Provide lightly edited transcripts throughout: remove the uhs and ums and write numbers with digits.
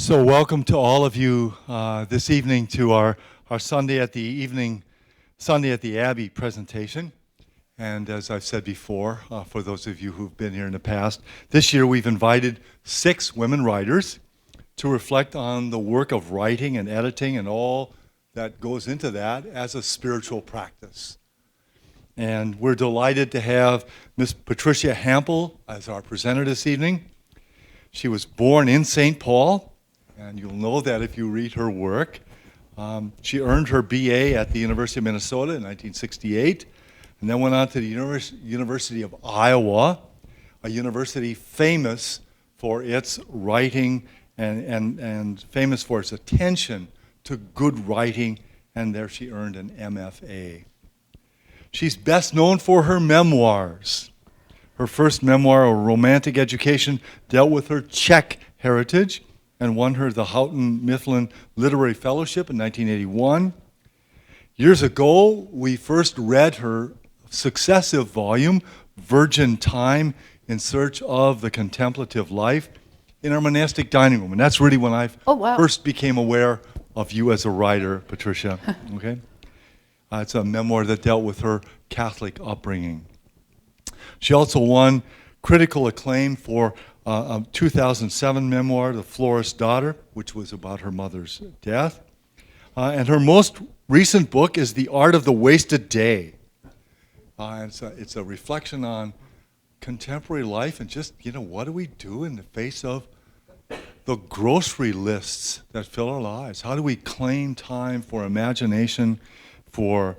So welcome to all of you this evening to our Sunday at the Abbey presentation. And as I've said before, for those of you who've been here in the past, this year we've invited 6 women writers to reflect on the work of writing and editing and all that goes into that as a spiritual practice. And we're delighted to have Miss Patricia Hampl as our presenter this evening. She was born in St. Paul, and you'll know that if you read her work. She earned her BA at the University of Minnesota in 1968, and then went on to the University of Iowa, a university famous for its writing and famous for its attention to good writing, and there she earned an MFA. She's best known for her memoirs. Her first memoir, A Romantic Education, dealt with her Czech heritage and won her the Houghton Mifflin Literary Fellowship in 1981. Years ago, we first read her successive volume, Virgin Time, in search of the contemplative life, in our monastic dining room. And that's really when I first became aware of you as a writer, Patricia. Okay, it's a memoir that dealt with her Catholic upbringing. She also won critical acclaim for a 2007 memoir, The Flores Daughter, which was about her mother's death. And her most recent book is The Art of the Wasted Day. It's a reflection on contemporary life and just, what do we do in the face of the grocery lists that fill our lives? How do we claim time for imagination, for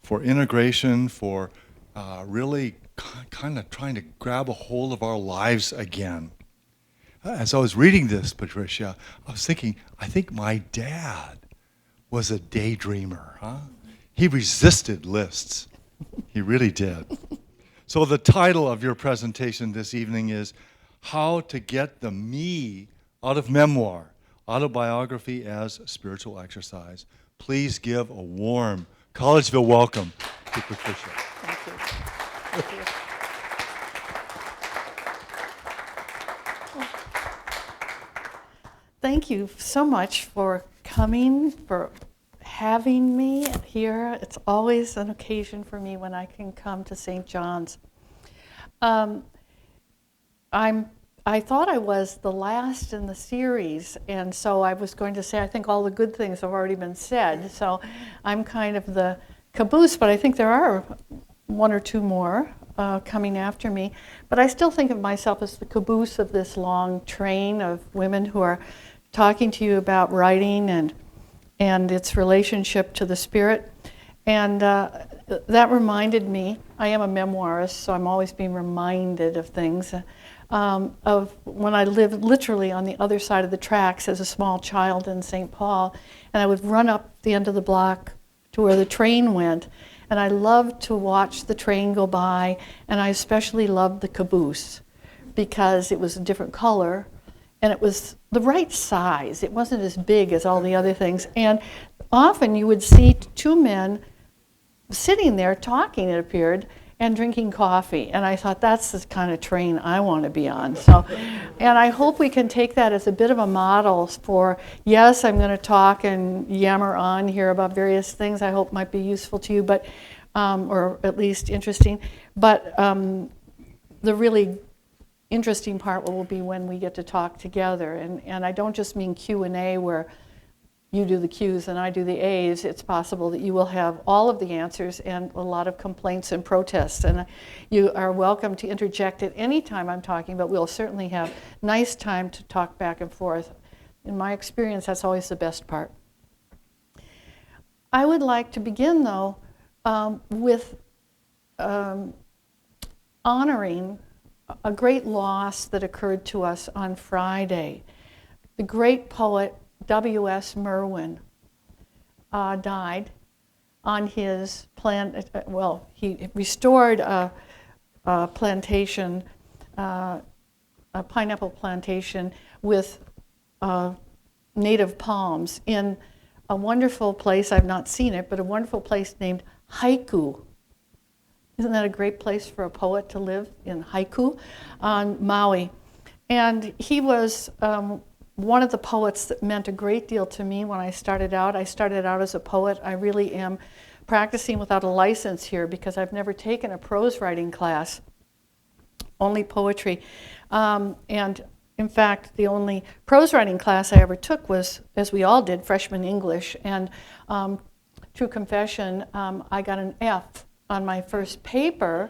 integration, for really kind of trying to grab a hold of our lives again? As I was reading this, Patricia, I was thinking, I think my dad was a daydreamer, huh? He resisted lists. He really did. So the title of your presentation this evening is How to Get the Me Out of Memoir, Autobiography as Spiritual Exercise. Please give a warm Collegeville welcome to Patricia. Thank you. Thank you. Thank you so much for coming, for having me here. It's always an occasion for me when I can come to St. John's. I thought I was the last in the series, and so I was going to say I think all the good things have already been said, so I'm kind of the caboose, but I think there are 1 or 2 more coming after me. But I still think of myself as the caboose of this long train of women who are talking to you about writing and its relationship to the spirit. And that reminded me, I am a memoirist, so I'm always being reminded of things, of when I lived literally on the other side of the tracks as a small child in St. Paul, and I would run up the end of the block to where the train went, and I loved to watch the train go by, and I especially loved the caboose because it was a different color, and it was the right size. It wasn't as big as all the other things, and often you would see 2 men sitting there talking, it appeared, and drinking coffee. And I thought, that's the kind of train I want to be on. So, and I hope we can take that as a bit of a model for, yes, I'm going to talk and yammer on here about various things I hope might be useful to you, but, or at least interesting. But the really interesting part will be when we get to talk together. And I don't just mean Q&A where you do the Q's and I do the A's. It's possible that you will have all of the answers and a lot of complaints and protests. And you are welcome to interject at any time I'm talking, but we'll certainly have nice time to talk back and forth. In my experience, that's always the best part. I would like to begin, though, with honoring a great loss that occurred to us on Friday. The great poet W.S. Merwin died on his he restored a plantation, a pineapple plantation with native palms in a wonderful place, I've not seen it, but a wonderful place named Haiku. Isn't that a great place for a poet to live, in Haiku on Maui? And he was one of the poets that meant a great deal to me when I started out. I started out as a poet. I really am practicing without a license here because I've never taken a prose writing class, only poetry. And in fact, the only prose writing class I ever took was, as we all did, freshman English. And true confession, I got an F on my first paper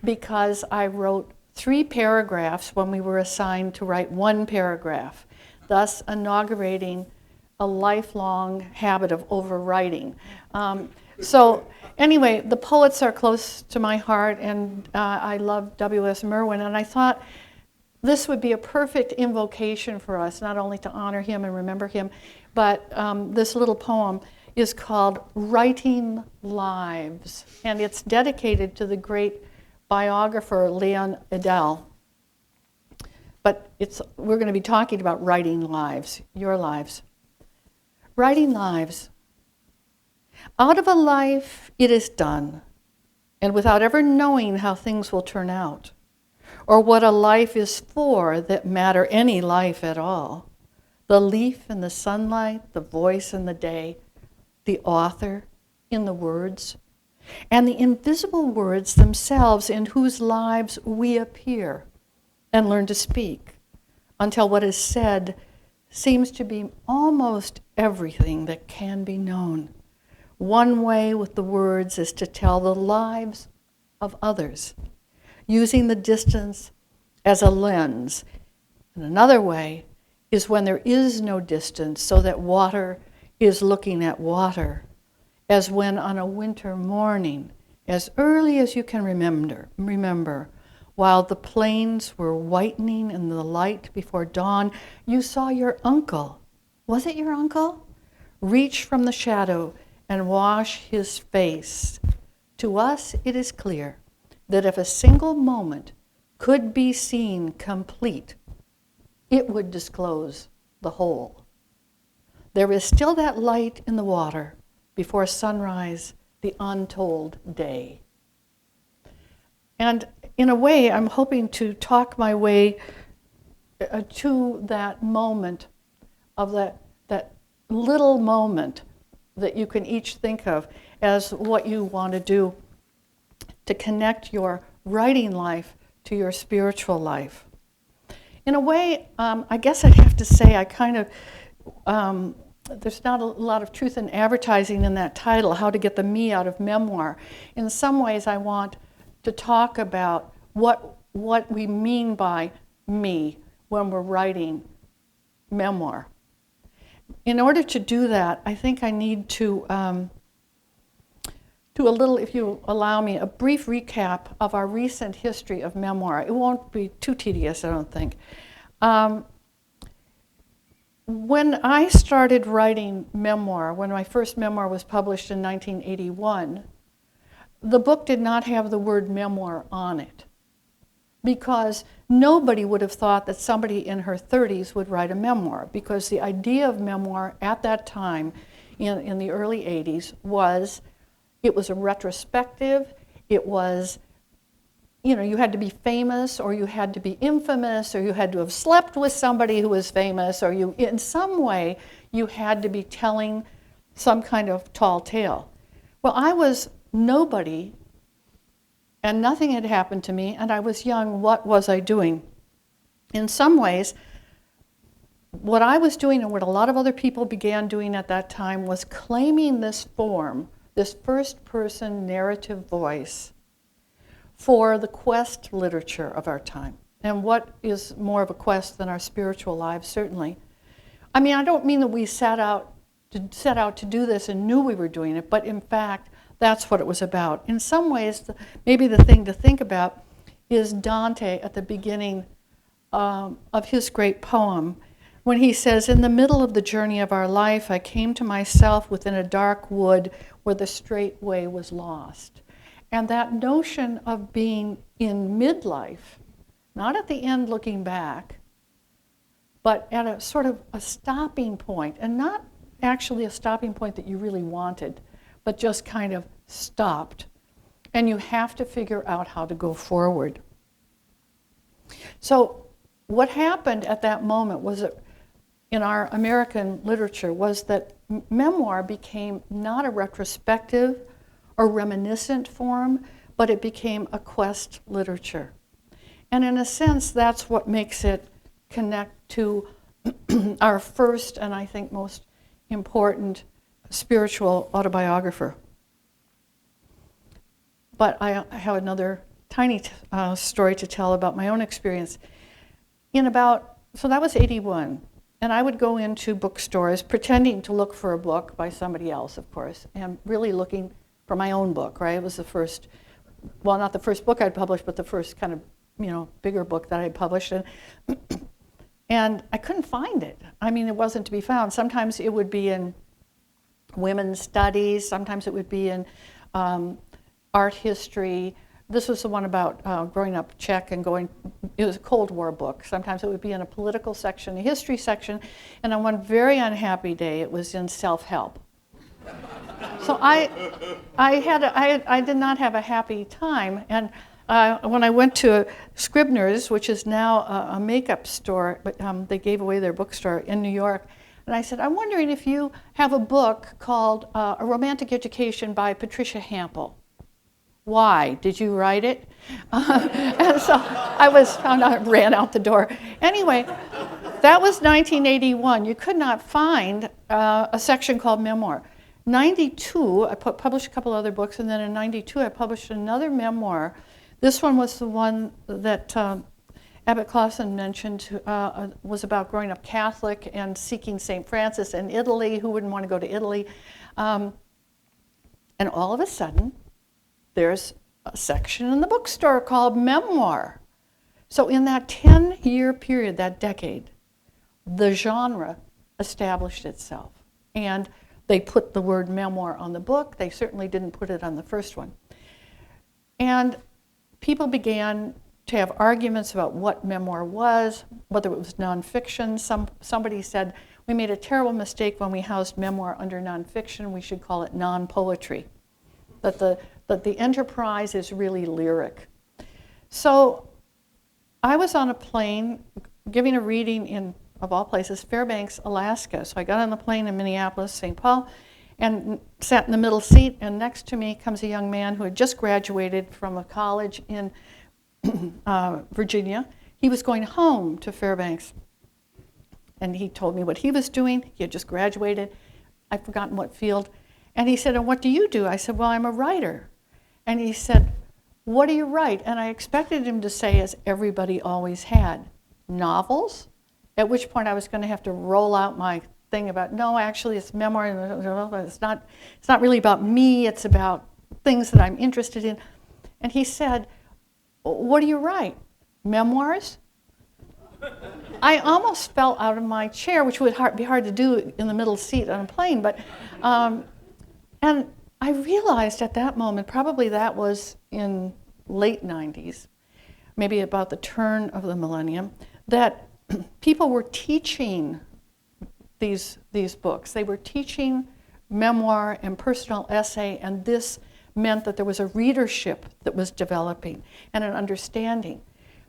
because I wrote 3 paragraphs when we were assigned to write 1 paragraph, thus inaugurating a lifelong habit of overwriting. So anyway, the poets are close to my heart, and I love W.S. Merwin, and I thought this would be a perfect invocation for us, not only to honor him and remember him, but this little poem is called Writing Lives, and it's dedicated to the great biographer Leon Edel. But we're going to be talking about writing lives, your lives. Writing lives. Out of a life it is done, and without ever knowing how things will turn out, or what a life is for that matter any life at all. The leaf in the sunlight, the voice in the day, the author in the words, and the invisible words themselves in whose lives we appear and learn to speak, until what is said seems to be almost everything that can be known. One way with the words is to tell the lives of others, using the distance as a lens. And another way is when there is no distance, so that water is looking at water, as when on a winter morning, as early as you can remember, while the plains were whitening in the light before dawn, you saw your uncle, was it your uncle? Reach from the shadow and wash his face. To us it is clear that if a single moment could be seen complete, it would disclose the whole. There is still that light in the water before sunrise, the untold day. And in a way, I'm hoping to talk my way to that moment of that little moment that you can each think of as what you want to do to connect your writing life to your spiritual life. In a way, I guess I'd have to say I kind of, there's not a lot of truth in advertising in that title, How to Get the Me Out of Memoir. In some ways, I want to talk about what we mean by me when we're writing memoir. In order to do that, I think I need to do a little, if you allow me, a brief recap of our recent history of memoir. It won't be too tedious, I don't think. When I started writing memoir, when my first memoir was published in 1981, the book did not have the word memoir on it, because nobody would have thought that somebody in her 30s would write a memoir, because the idea of memoir at that time, in the early 80s, was it was a retrospective, it was, you had to be famous, or you had to be infamous, or you had to have slept with somebody who was famous, or you, in some way, you had to be telling some kind of tall tale. Well, I was nobody, and nothing had happened to me, and I was young. What was I doing? In some ways, what I was doing and what a lot of other people began doing at that time was claiming this form, this first-person narrative voice, for the quest literature of our time. And what is more of a quest than our spiritual lives, certainly. I mean, I don't mean that we set out to do this and knew we were doing it, but in fact, that's what it was about. In some ways, maybe the thing to think about is Dante at the beginning of his great poem, when he says, "In the middle of the journey of our life, I came to myself within a dark wood where the straight way was lost." And that notion of being in midlife, not at the end looking back, but at a sort of a stopping point, and not actually a stopping point that you really wanted, but just kind of stopped. And you have to figure out how to go forward. So what happened at that moment was that in our American literature was that memoir became not a retrospective or reminiscent form, but it became a quest literature. And in a sense, that's what makes it connect to our first and I think most important spiritual autobiographer. But I have another tiny story to tell about my own experience. So that was 81, and I would go into bookstores pretending to look for a book by somebody else, of course, and really looking for my own book, right? It was the first, well, not the first book I'd published, but the first kind of, bigger book that I published. And I couldn't find it. I mean, it wasn't to be found. Sometimes it would be in women's studies, sometimes it would be in art history. This was the one about growing up Czech and it was a Cold War book. Sometimes it would be in a political section, a history section, and on one very unhappy day, it was in self-help. So I did not have a happy time, and when I went to Scribner's, which is now a makeup store, but they gave away their bookstore in New York, and I said, I'm wondering if you have a book called A Romantic Education by Patricia Hampl. Why? Did you write it? And so I ran out the door. Anyway, that was 1981. You could not find a section called Memoir. 92, I published a couple other books, and then in 92 I published another memoir. This one was the one that Abbott Clausen mentioned, was about growing up Catholic and seeking St. Francis in Italy. Who wouldn't want to go to Italy? And all of a sudden, there's a section in the bookstore called Memoir. So in that 10-year period, that decade, the genre established itself. And they put the word memoir on the book. They certainly didn't put it on the first one. And people began to have arguments about what memoir was, whether it was nonfiction. Somebody said, we made a terrible mistake when we housed memoir under nonfiction. We should call it non-poetry. That the enterprise is really lyric. So I was on a plane giving a reading in, of all places, Fairbanks, Alaska. So I got on the plane in Minneapolis, St. Paul, and sat in the middle seat, and next to me comes a young man who had just graduated from a college in Virginia. He was going home to Fairbanks, and he told me what he was doing. He had just graduated. I'd forgotten what field. And he said, and what do you do? I said, well, I'm a writer. And he said, what do you write? And I expected him to say, as everybody always had, novels, at which point I was going to have to roll out my thing about, no, actually it's memoir, it's not really about me, it's about things that I'm interested in. And he said, what do you write? Memoirs? I almost fell out of my chair, which would be hard to do in the middle seat on a plane, but, and I realized at that moment, probably that was in late 90s, maybe about the turn of the millennium, that people were teaching these books. They were teaching memoir and personal essay, and this meant that there was a readership that was developing and an understanding.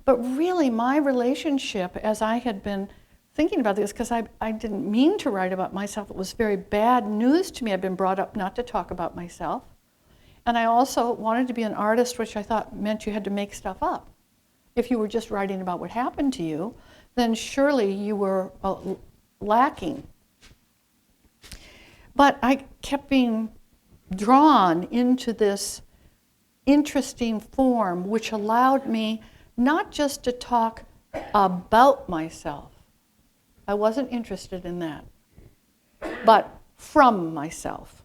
But really, my relationship, as I had been thinking about this, because I didn't mean to write about myself, it was very bad news to me. I'd been brought up not to talk about myself. And I also wanted to be an artist, which I thought meant you had to make stuff up. If you were just writing about what happened to you, then surely you were lacking. But I kept being drawn into this interesting form, which allowed me not just to talk about myself. I wasn't interested in that, but from myself.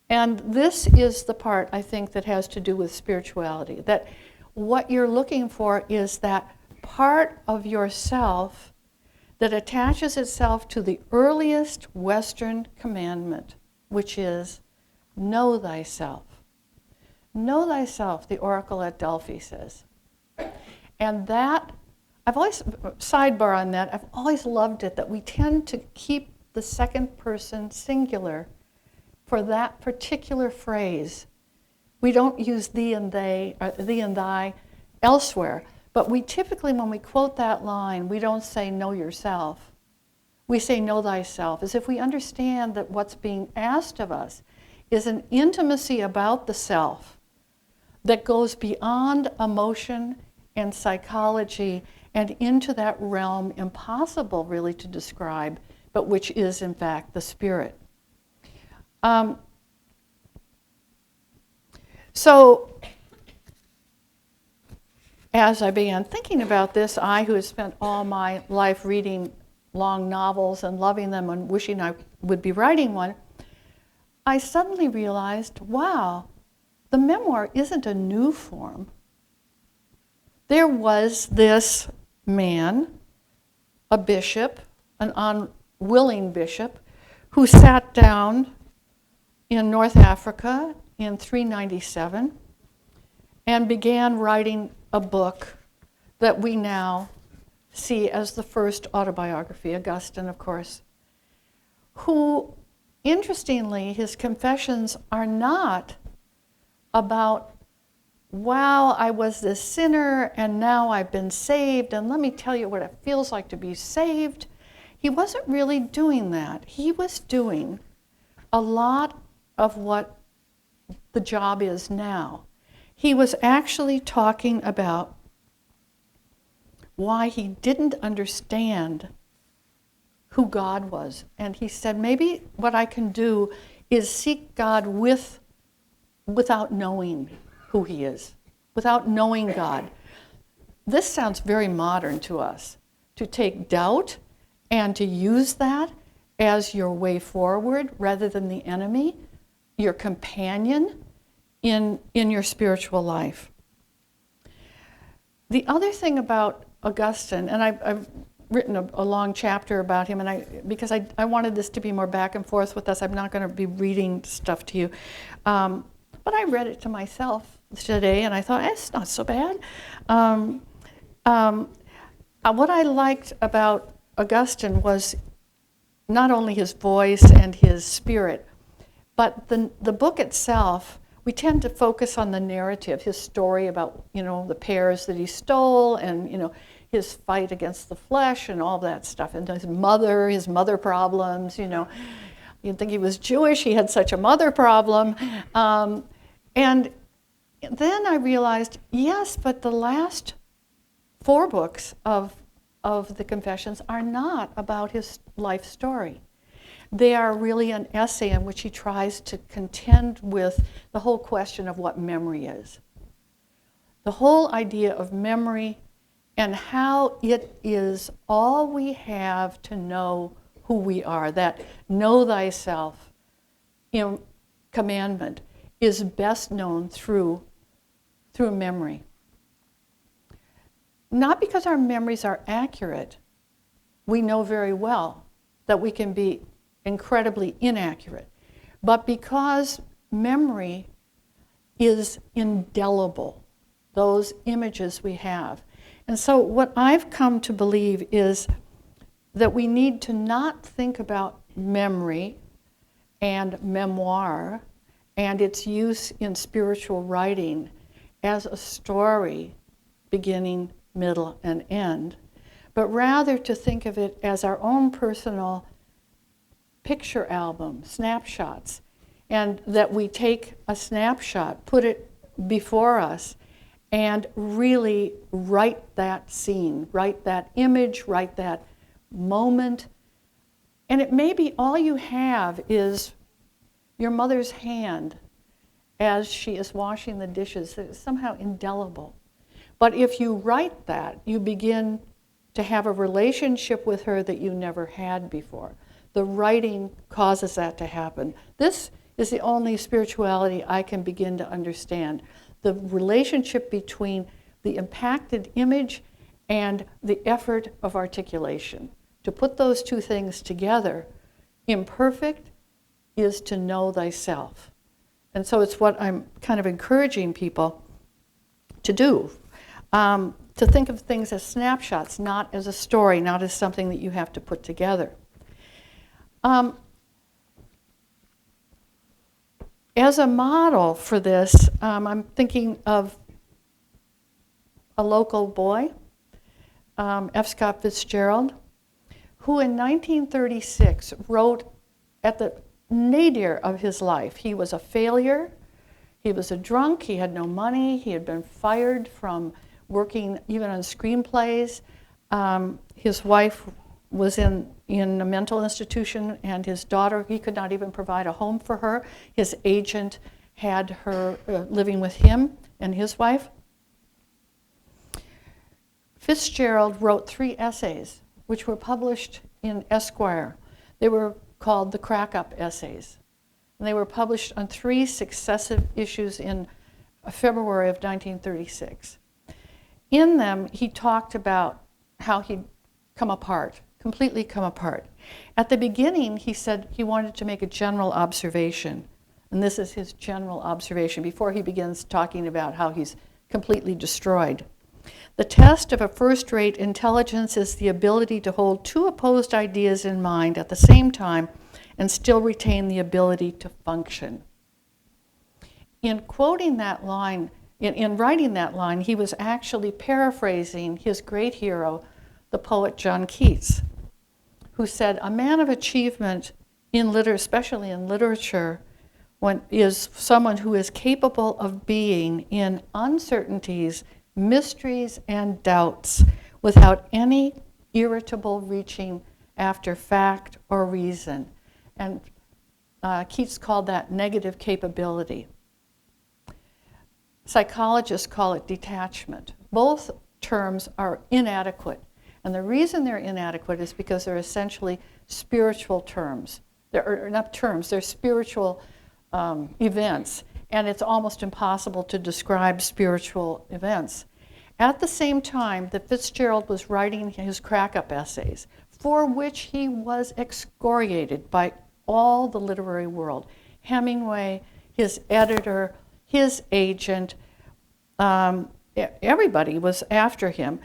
And this is the part, I think, that has to do with spirituality, that what you're looking for is that part of yourself that attaches itself to the earliest Western commandment, which is know thyself. Know thyself, the oracle at Delphi says. And that, I've always, sidebar on that, I've always loved it, that we tend to keep the second person singular for that particular phrase. We don't use thee and they, or thee and thy elsewhere, but we typically, when we quote that line, we don't say know yourself. we say, know thyself, as if we understand that what's being asked of us is an intimacy about the self that goes beyond emotion and psychology and into that realm impossible really to describe, but which is in fact the spirit. So as I began thinking about this, I, who have spent all my life reading long novels and loving them and wishing I would be writing one, I suddenly realized, wow, the memoir isn't a new form. There was this man, a bishop, an unwilling bishop, who sat down in North Africa in 397 and began writing a book that we now see as the first autobiography, Augustine, of course, who, interestingly, his confessions are not about, wow, I was this sinner and now I've been saved and let me tell you what it feels like to be saved. He wasn't really doing that. He was doing a lot of what the job is now. He was actually talking about why he didn't understand who God was. And he said, maybe what I can do is seek God without knowing who he is, without knowing God. This sounds very modern to us, to take doubt and to use that as your way forward rather than the enemy, your companion in your spiritual life. The other thing about Augustine, and I've written a long chapter about him, and because I wanted this to be more back and forth with us, I'm not going to be reading stuff to you. But I read it to myself today, and I thought, it's not so bad. What I liked about Augustine was not only his voice and his spirit, but the book itself. We tend to focus on the narrative, his story about, the pears that he stole and, his fight against the flesh and all that stuff, and his mother problems, You'd think he was Jewish, he had such a mother problem. And then I realized, yes, but the last 4 books of the Confessions are not about his life story. They are really an essay in which he tries to contend with the whole question of what memory is. The whole idea of memory and how it is all we have to know who we are, that know thyself commandment is best known through memory. Not because our memories are accurate. We know very well that we can be incredibly inaccurate, but because memory is indelible, those images we have. And so what I've come to believe is that we need to not think about memory and memoir and its use in spiritual writing as a story beginning, middle, and end, but rather to think of it as our own personal picture album, snapshots, and that we take a snapshot, put it before us, and really write that scene, write that image, write that moment. And it may be all you have is your mother's hand as she is washing the dishes. That is somehow indelible. But if you write that, you begin to have a relationship with her that you never had before. The writing causes that to happen. This is the only spirituality I can begin to understand. The relationship between the impacted image and the effort of articulation. To put those two things together, imperfect, is to know thyself. And so it's what I'm kind of encouraging people to do. To think of things as snapshots, not as a story, not as something that you have to put together. As a model for this, I'm thinking of a local boy, F. Scott Fitzgerald, who in 1936 wrote at the nadir of his life. He was a failure. He was a drunk. He had no money. He had been fired from working even on screenplays. His wife was in a mental institution, and his daughter, he could not even provide a home for her. His agent had her living with him and his wife. Fitzgerald wrote 3 essays, which were published in Esquire. They were called the Crack-Up Essays. And they were published on 3 successive issues in February of 1936. In them, he talked about how he'd come apart, completely come apart. At the beginning, he said he wanted to make a general observation. And this is his general observation before he begins talking about how he's completely destroyed. The test of a first-rate intelligence is the ability to hold 2 opposed ideas in mind at the same time and still retain the ability to function. In quoting that line, in writing that line, he was actually paraphrasing his great hero, the poet John Keats, who said, "A man of achievement especially in literature, is someone who is capable of being in uncertainties, mysteries, and doubts without any irritable reaching after fact or reason." And Keats called that negative capability. Psychologists call it detachment. Both terms are inadequate. And the reason they're inadequate is because they're essentially spiritual terms. They're not terms, they're spiritual events. And it's almost impossible to describe spiritual events. At the same time that Fitzgerald was writing his crack-up essays, for which he was excoriated by all the literary world, Hemingway, his editor, his agent, everybody was after him.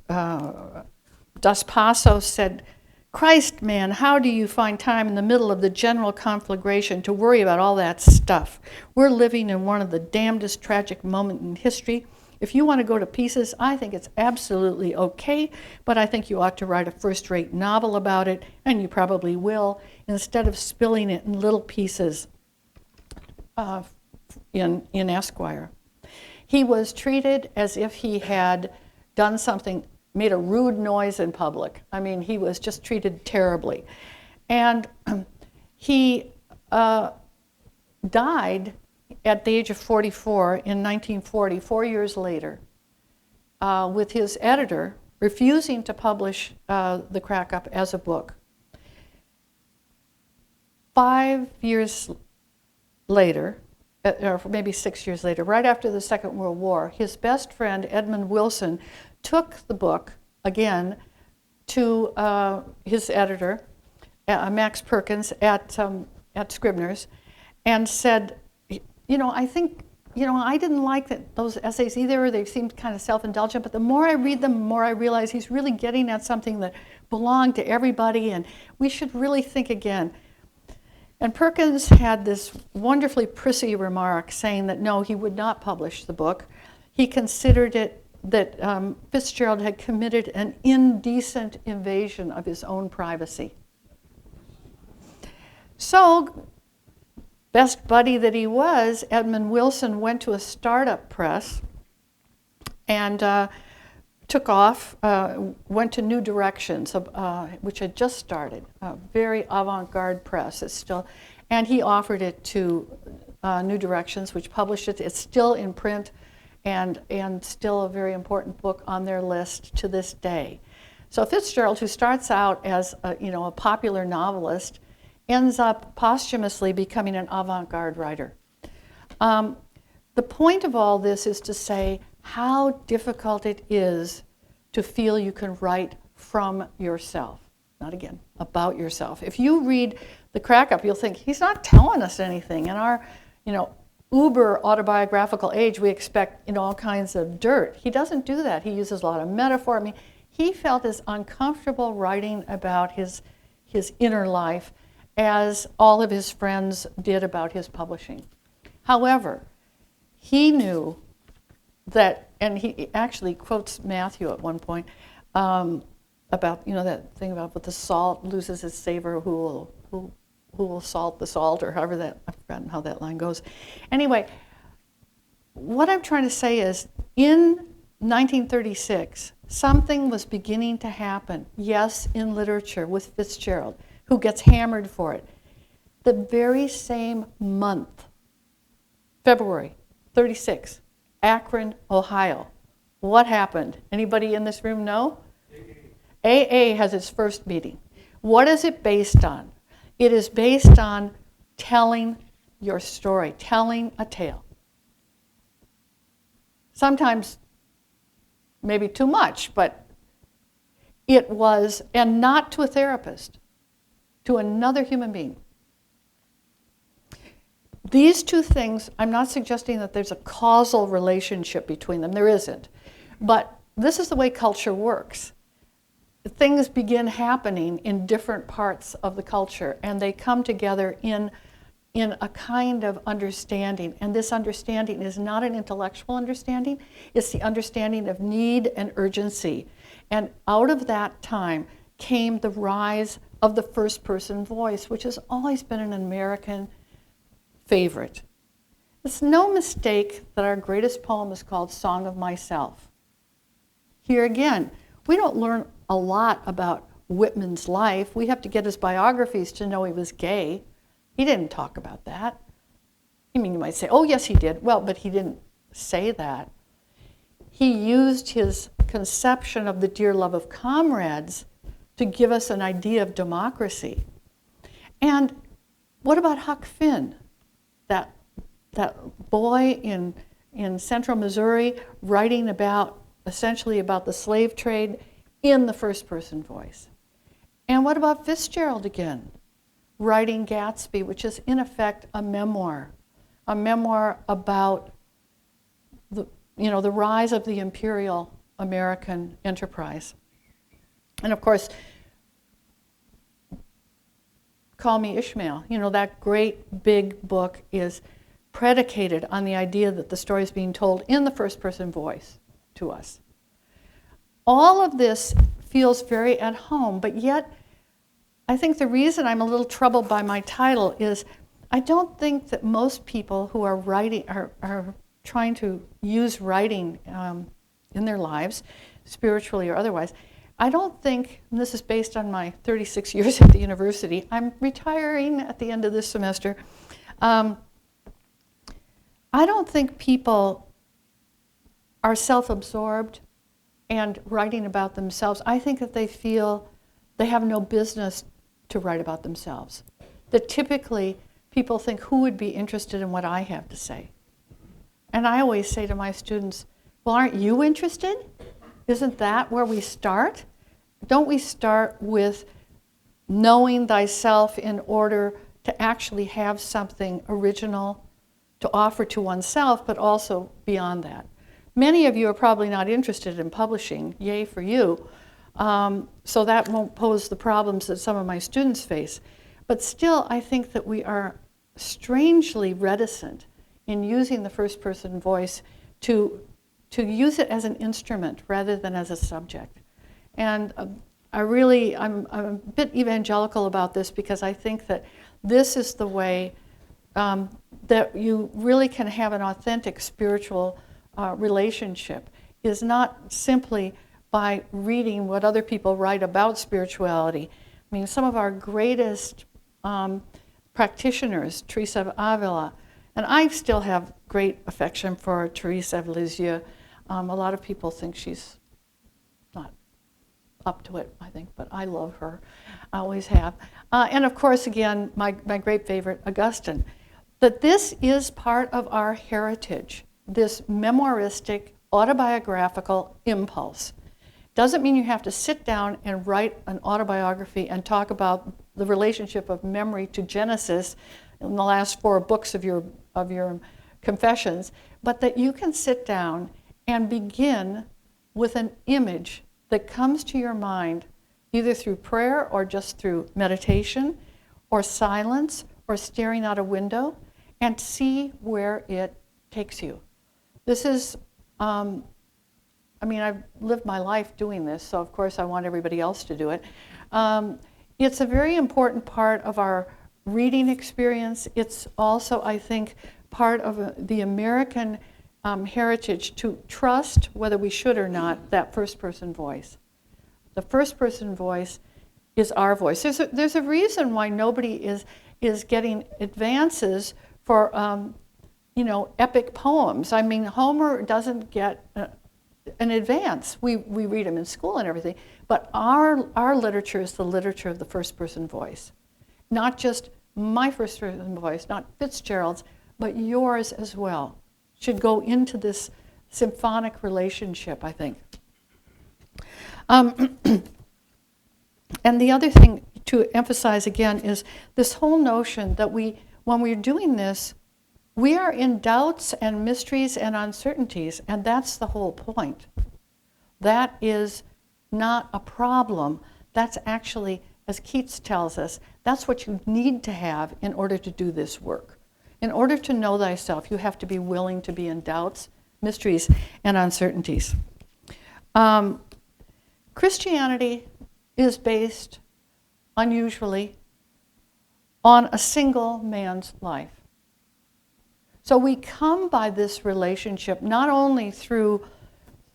Dos Passos said, "Christ, man, how do you find time in the middle of the general conflagration to worry about all that stuff? We're living in one of the damnedest tragic moments in history. If you want to go to pieces, I think it's absolutely okay, but I think you ought to write a first-rate novel about it, and you probably will, instead of spilling it in little pieces in Esquire." He was treated as if he had done something, made a rude noise in public. I mean, he was just treated terribly. And he died at the age of 44 in 1940, 4 years later, with his editor refusing to publish The Crack-Up as a book. 5 years later, or maybe 6 years later, right after the Second World War, his best friend, Edmund Wilson, took the book again to his editor, Max Perkins, at Scribner's, and said, I think, I didn't like those essays either. They seemed kind of self-indulgent, but the more I read them, the more I realize he's really getting at something that belonged to everybody, and we should really think again. And Perkins had this wonderfully prissy remark saying that no, he would not publish the book. He considered it that Fitzgerald had committed an indecent invasion of his own privacy. So, best buddy that he was, Edmund Wilson went to a startup press and took off, went to New Directions, which had just started, a very avant-garde press. It's still, and he offered it to New Directions, which published it. It's still in print and still a very important book on their list to this day. So Fitzgerald, who starts out as a popular novelist, ends up posthumously becoming an avant-garde writer. The point of all this is to say how difficult it is to feel you can write from yourself. Not again, about yourself. If you read The Crack-Up, you'll think, he's not telling us anything. In our, uber autobiographical age, we expect, all kinds of dirt. He doesn't do that. He uses a lot of metaphor. I mean, he felt as uncomfortable writing about his inner life as all of his friends did about his publishing. However, he knew that, and he actually quotes Matthew at one point, about, that thing about with the salt loses its savor, who will salt the salt, or however that, I've forgotten how that line goes. Anyway, what I'm trying to say is, in 1936, something was beginning to happen, yes, in literature with Fitzgerald, who gets hammered for it. The very same month, February 36, Akron, Ohio. What happened? Anybody in this room know? AA has its first meeting. What is it based on? It is based on telling your story, telling a tale. Sometimes maybe too much, but it was, and not to a therapist, to another human being. These two things, I'm not suggesting that there's a causal relationship between them. There isn't. But this is the way culture works. Things begin happening in different parts of the culture, and they come together in a kind of understanding. And this understanding is not an intellectual understanding. It's the understanding of need and urgency. And out of that time came the rise of the first-person voice, which has always been an American favorite. It's no mistake that our greatest poem is called Song of Myself. Here again, we don't learn a lot about Whitman's life. We have to get his biographies to know he was gay. He didn't talk about that. I mean, you might say, oh, yes, he did. Well, but he didn't say that. He used his conception of the dear love of comrades to give us an idea of democracy. And what about Huck Finn? That boy in central Missouri writing essentially about the slave trade in the first person voice. And what about Fitzgerald again, writing Gatsby, which is in effect a memoir about the rise of the imperial American enterprise. And of course, Call Me Ishmael, that great big book is predicated on the idea that the story is being told in the first person voice to us. All of this feels very at home, but yet I think the reason I'm a little troubled by my title is I don't think that most people who are writing are trying to use writing in their lives, spiritually or otherwise. I don't think, and this is based on my 36 years at the university, I'm retiring at the end of this semester. I don't think people are self-absorbed and writing about themselves. I think that they feel they have no business to write about themselves. That typically people think, who would be interested in what I have to say? And I always say to my students, well, aren't you interested? Isn't that where we start? Don't we start with knowing thyself in order to actually have something original to offer to oneself, but also beyond that? Many of you are probably not interested in publishing, yay for you, so that won't pose the problems that some of my students face. But still, I think that we are strangely reticent in using the first person voice to use it as an instrument rather than as a subject. And I'm a bit evangelical about this because I think that this is the way that you really can have an authentic spiritual relationship, is not simply by reading what other people write about spirituality. I mean, some of our greatest practitioners, Teresa of Avila, and I still have great affection for Teresa of Lisieux. A lot of people think she's not up to it, I think, but I love her. I always have. And of course, again, my great favorite, Augustine. That this is part of our heritage, this memoiristic, autobiographical impulse. Doesn't mean you have to sit down and write an autobiography and talk about the relationship of memory to Genesis in the last 4 books of your confessions, but that you can sit down and begin with an image that comes to your mind either through prayer or just through meditation or silence or staring out a window, and see where it takes you. This is a I mean, I've lived my life doing this, so of course I want everybody else to do it. It's a very important part of our reading experience. It's also, I think, part of the American heritage to trust, whether we should or not, that first-person voice. The first-person voice is our voice. There's a reason why nobody is getting advances for epic poems. I mean, Homer doesn't get an advance. We read them in school and everything, but our literature is the literature of the first-person voice. Not just my first-person voice, not Fitzgerald's, but yours as well. Should go into this symphonic relationship, I think. And the other thing to emphasize again is this whole notion that when we're doing this, we are in doubts and mysteries and uncertainties, and that's the whole point. That is not a problem. That's actually, as Keats tells us, that's what you need to have in order to do this work. In order to know thyself, you have to be willing to be in doubts, mysteries, and uncertainties. Christianity is based, unusually, on a single man's life. So we come by this relationship not only through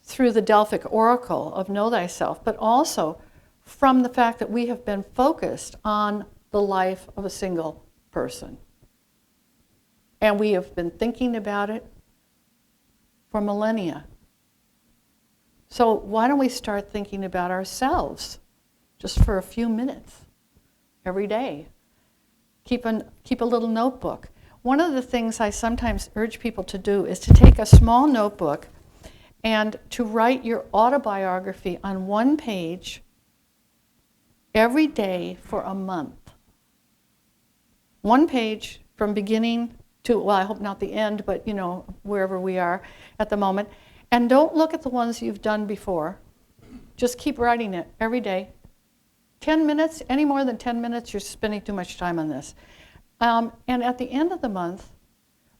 the Delphic oracle of Know Thyself, but also from the fact that we have been focused on the life of a single person. And we have been thinking about it for millennia. So why don't we start thinking about ourselves just for a few minutes every day? Keep a little notebook. One of the things I sometimes urge people to do is to take a small notebook and to write your autobiography on one page every day for a month. One page from beginning to, well, I hope not the end, but wherever we are at the moment. And don't look at the ones you've done before. Just keep writing it every day. 10 minutes, any more than 10 minutes, you're spending too much time on this. And at the end of the month,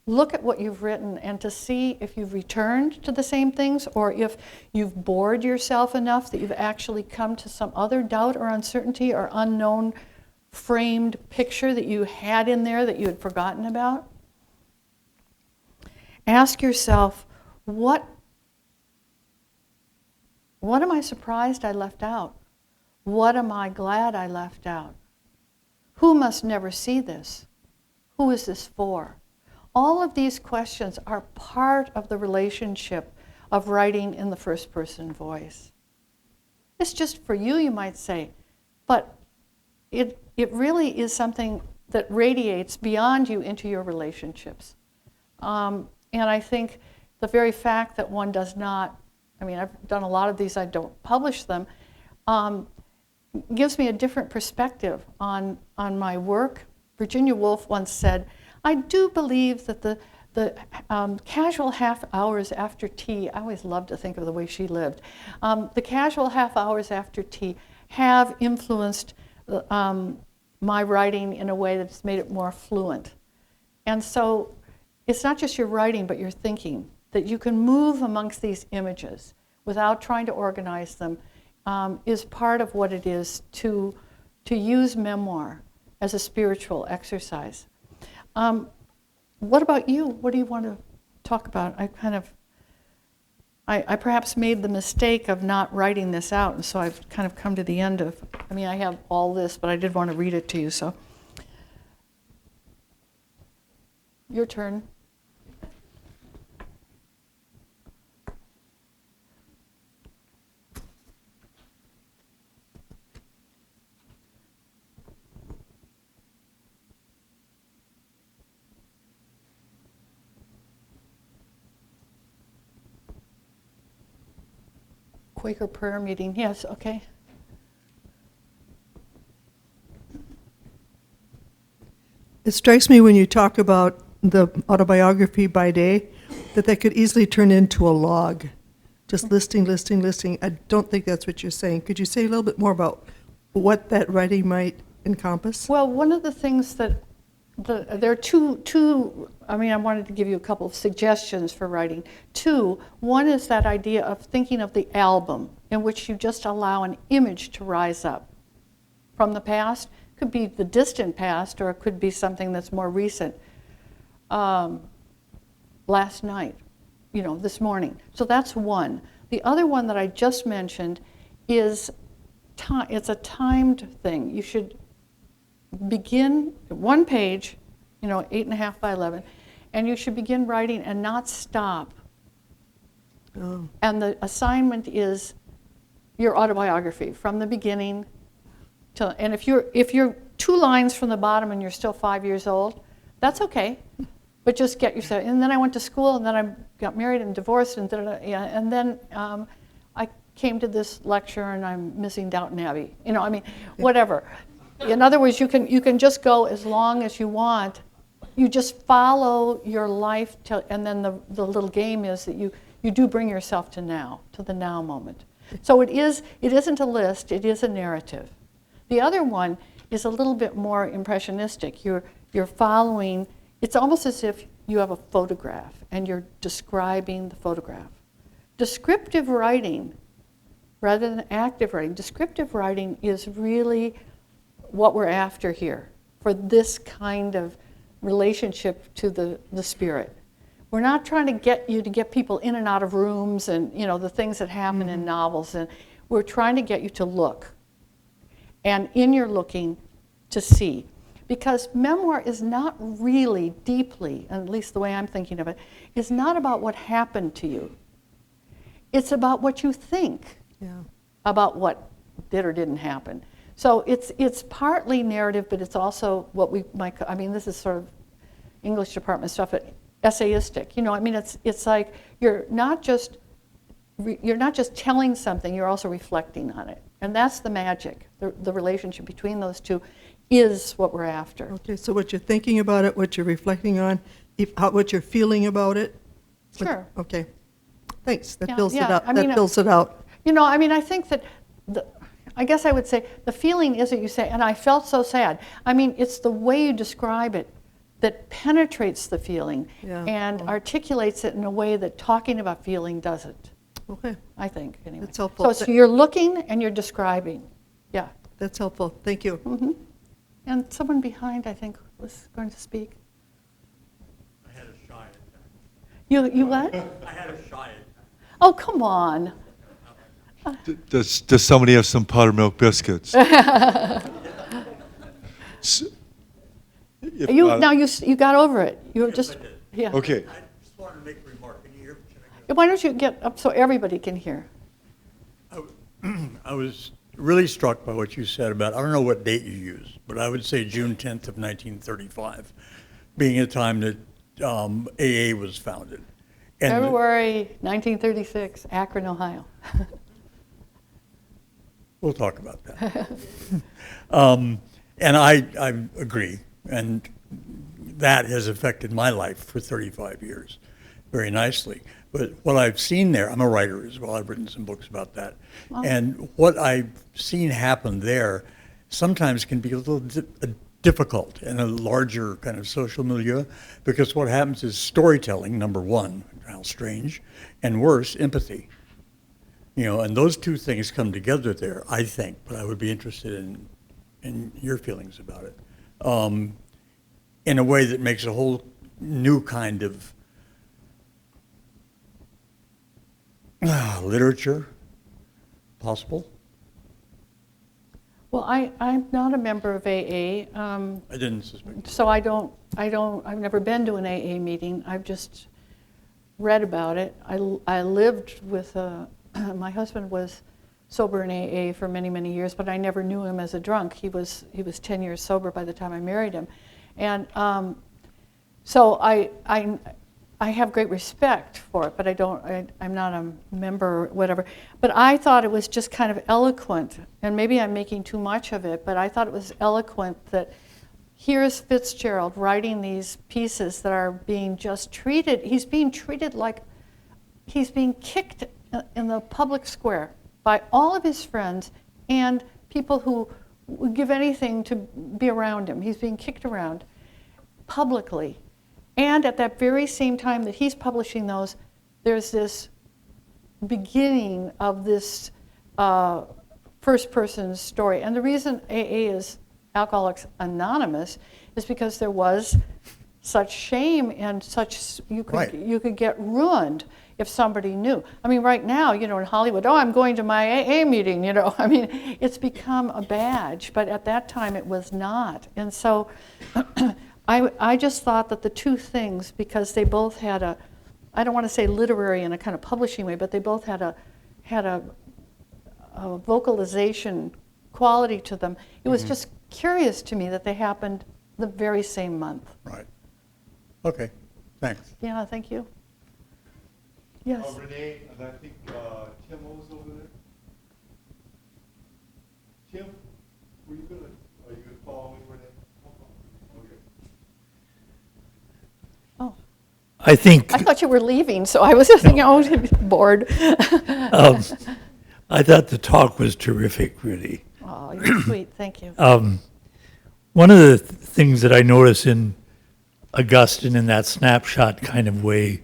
look at what you've written and to see if you've returned to the same things or if you've bored yourself enough that you've actually come to some other doubt or uncertainty or unknown framed picture that you had in there that you had forgotten about. Ask yourself, what am I surprised I left out? What am I glad I left out? Who must never see this? Who is this for? All of these questions are part of the relationship of writing in the first person voice. It's just for you, you might say, but it really is something that radiates beyond you into your relationships. And I think the very fact that one does not, I mean, I've done a lot of these, I don't publish them, gives me a different perspective on my work. Virginia Woolf once said, I do believe that the casual half hours after tea, I always love to think of the way she lived, the casual half hours after tea have influenced my writing in a way that's made it more fluent. And so it's not just your writing, but your thinking, that you can move amongst these images without trying to organize them, is part of what it is to use memoir as a spiritual exercise. What about you? What do you want to talk about? I perhaps made the mistake of not writing this out, and so I've kind of come to the end of, I mean, I have all this, but I did want to read it to you, so. Your turn. Quaker prayer meeting, yes, okay. It strikes me when you talk about the autobiography by day that could easily turn into a log, just listing. I don't think that's what you're saying. Could you say a little bit more about what that writing might encompass? Well, one of the things that there are two, I mean, I wanted to give you a couple of suggestions for writing. Two, one is that idea of thinking of the album in which you just allow an image to rise up from the past. Could be the distant past, or it could be something that's more recent. Last night, this morning. So that's one. The other one that I just mentioned is it's a timed thing. You should begin one page, 8.5 by 11, and you should begin writing and not stop. Oh. And the assignment is your autobiography from the beginning to, and if you're 2 lines from the bottom and you're still 5 years old, that's okay. But just get yourself. And then I went to school, and then I got married and divorced, and and then I came to this lecture, and I'm missing Downton Abbey. Whatever. In other words, you can just go as long as you want. You just follow your life and then the little game is that you do bring yourself to the now moment. So it isn't a list, it is a narrative. The other one is a little bit more impressionistic. You're following, it's almost as if you have a photograph and you're describing the photograph. Descriptive writing, rather than active writing, descriptive writing is really what we're after here for this kind of relationship to the spirit. We're not trying to get people in and out of rooms and the things that happen in novels, and we're trying to get you to look, and in your looking to see, because memoir is not really deeply, at least the way I'm thinking of it, is not about what happened to you. It's about what you think about what did or didn't happen. So it's partly narrative, but it's also what this is sort of English department stuff, but essayistic. It's like you're not just telling something, you're also reflecting on it. And that's the magic. The relationship between those two is what we're after. Okay, so what you're thinking about it, what you're reflecting on, what you're feeling about it. Sure. Okay. Thanks. That Yeah, fills it yeah. out. I mean, that fills it out. I think that I guess I would say the feeling is that you say, and I felt so sad. It's the way you describe it that penetrates the feeling and articulates it in a way that talking about feeling doesn't. Okay. I think, anyway. That's helpful. So you're looking and you're describing. Yeah. That's helpful. Thank you. Mm-hmm. And someone behind, I think, was going to speak. I had a shy attack. You what? I had a shy attack. Oh, come on. Does somebody have some powdered milk biscuits? You got over it. You were just, I did. yeah. Okay. I just wanted to make a remark. Can you hear me? Should I go? Why don't you get up so everybody can hear? I was really struck by what you said about, I don't know what date you used, but I would say June 10th of 1935, being a time that AA was founded. And February 1936, Akron, Ohio. we'll talk about that. And I agree, and that has affected my life for 35 years very nicely. But what I've seen there, I'm a writer as well, I've written some books about that, and what I've seen happen there sometimes can be a little difficult in a larger kind of social milieu, because what happens is storytelling, number one, how strange, and worse, empathy. And those two things come together there, I think, but I would be interested in your feelings about it, in a way that makes a whole new kind of literature possible. Well, I'm not a member of AA, I didn't suspect. so I've never been to an AA meeting. I've just read about it. I lived with my husband was sober in AA for many, many years, but I never knew him as a drunk. He was 10 years sober by the time I married him. And so I have great respect for it, but I'm not a member or whatever. But I thought it was just kind of eloquent, and maybe I'm making too much of it, but I thought it was eloquent that here's Fitzgerald writing these pieces that are being just treated, he's being treated like he's being kicked in the public square by all of his friends and people who would give anything to be around him. He's being kicked around. publicly. And at that very same time that he's publishing those, there's this beginning of this first-person story. And the reason AA is Alcoholics Anonymous is because there was such shame and such, you could get ruined if somebody knew. I mean, right now, in Hollywood, oh, I'm going to my AA meeting, I mean, it's become a badge, but at that time it was not. And so I just thought that the two things, because they both had I don't want to say literary in a kind of publishing way, but they both had a vocalization quality to them. It was just curious to me that they happened the very same month. Right. Okay, thanks. Yeah, thank you. Yes. Renee, and I think Tim was over there. Tim, are you going to follow me, Renee? Okay. Oh, I think I thought you were leaving, so I was just thinking, oh, bored. I thought the talk was terrific, really. Oh, you're sweet. Thank you. One of the things that I notice in Augustine in that snapshot kind of way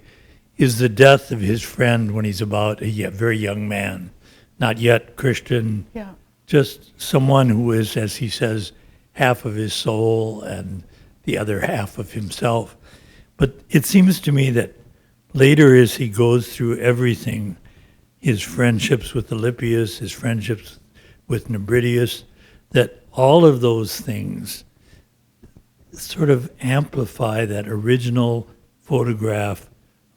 is the death of his friend when he's about a very young man, not yet Christian, Yeah. just someone who is, as he says, half of his soul and the other half of himself. But it seems to me that later as he goes through everything, his friendships with Alypius, his friendships with Nebridius, that all of those things sort of amplify that original photograph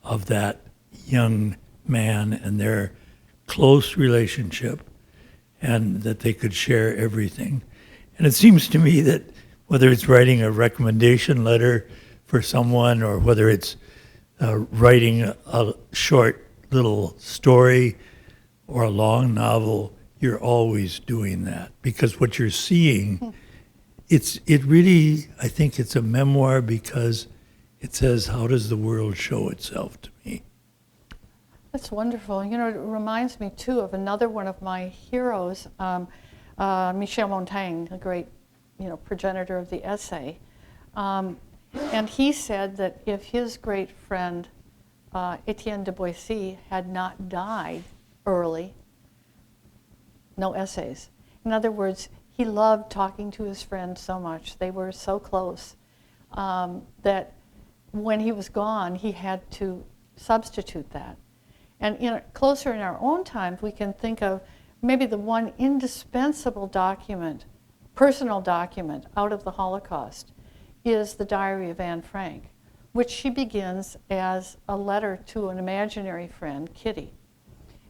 of that young man and their close relationship, and that they could share everything. And it seems to me that whether it's writing a recommendation letter for someone or whether it's writing a short little story or a long novel, you're always doing that, because what you're seeing, it really, I think it's a memoir because it says, how does the world show itself to me? That's wonderful. It reminds me, too, of another one of my heroes, Michel Montaigne, the great, progenitor of the essay. And he said that if his great friend, Etienne de Boissy, had not died early, no essays. In other words, he loved talking to his friends so much. They were so close that when he was gone, he had to substitute that. And closer in our own times, we can think of maybe the one indispensable document, personal document out of the Holocaust, is the Diary of Anne Frank, which she begins as a letter to an imaginary friend, Kitty.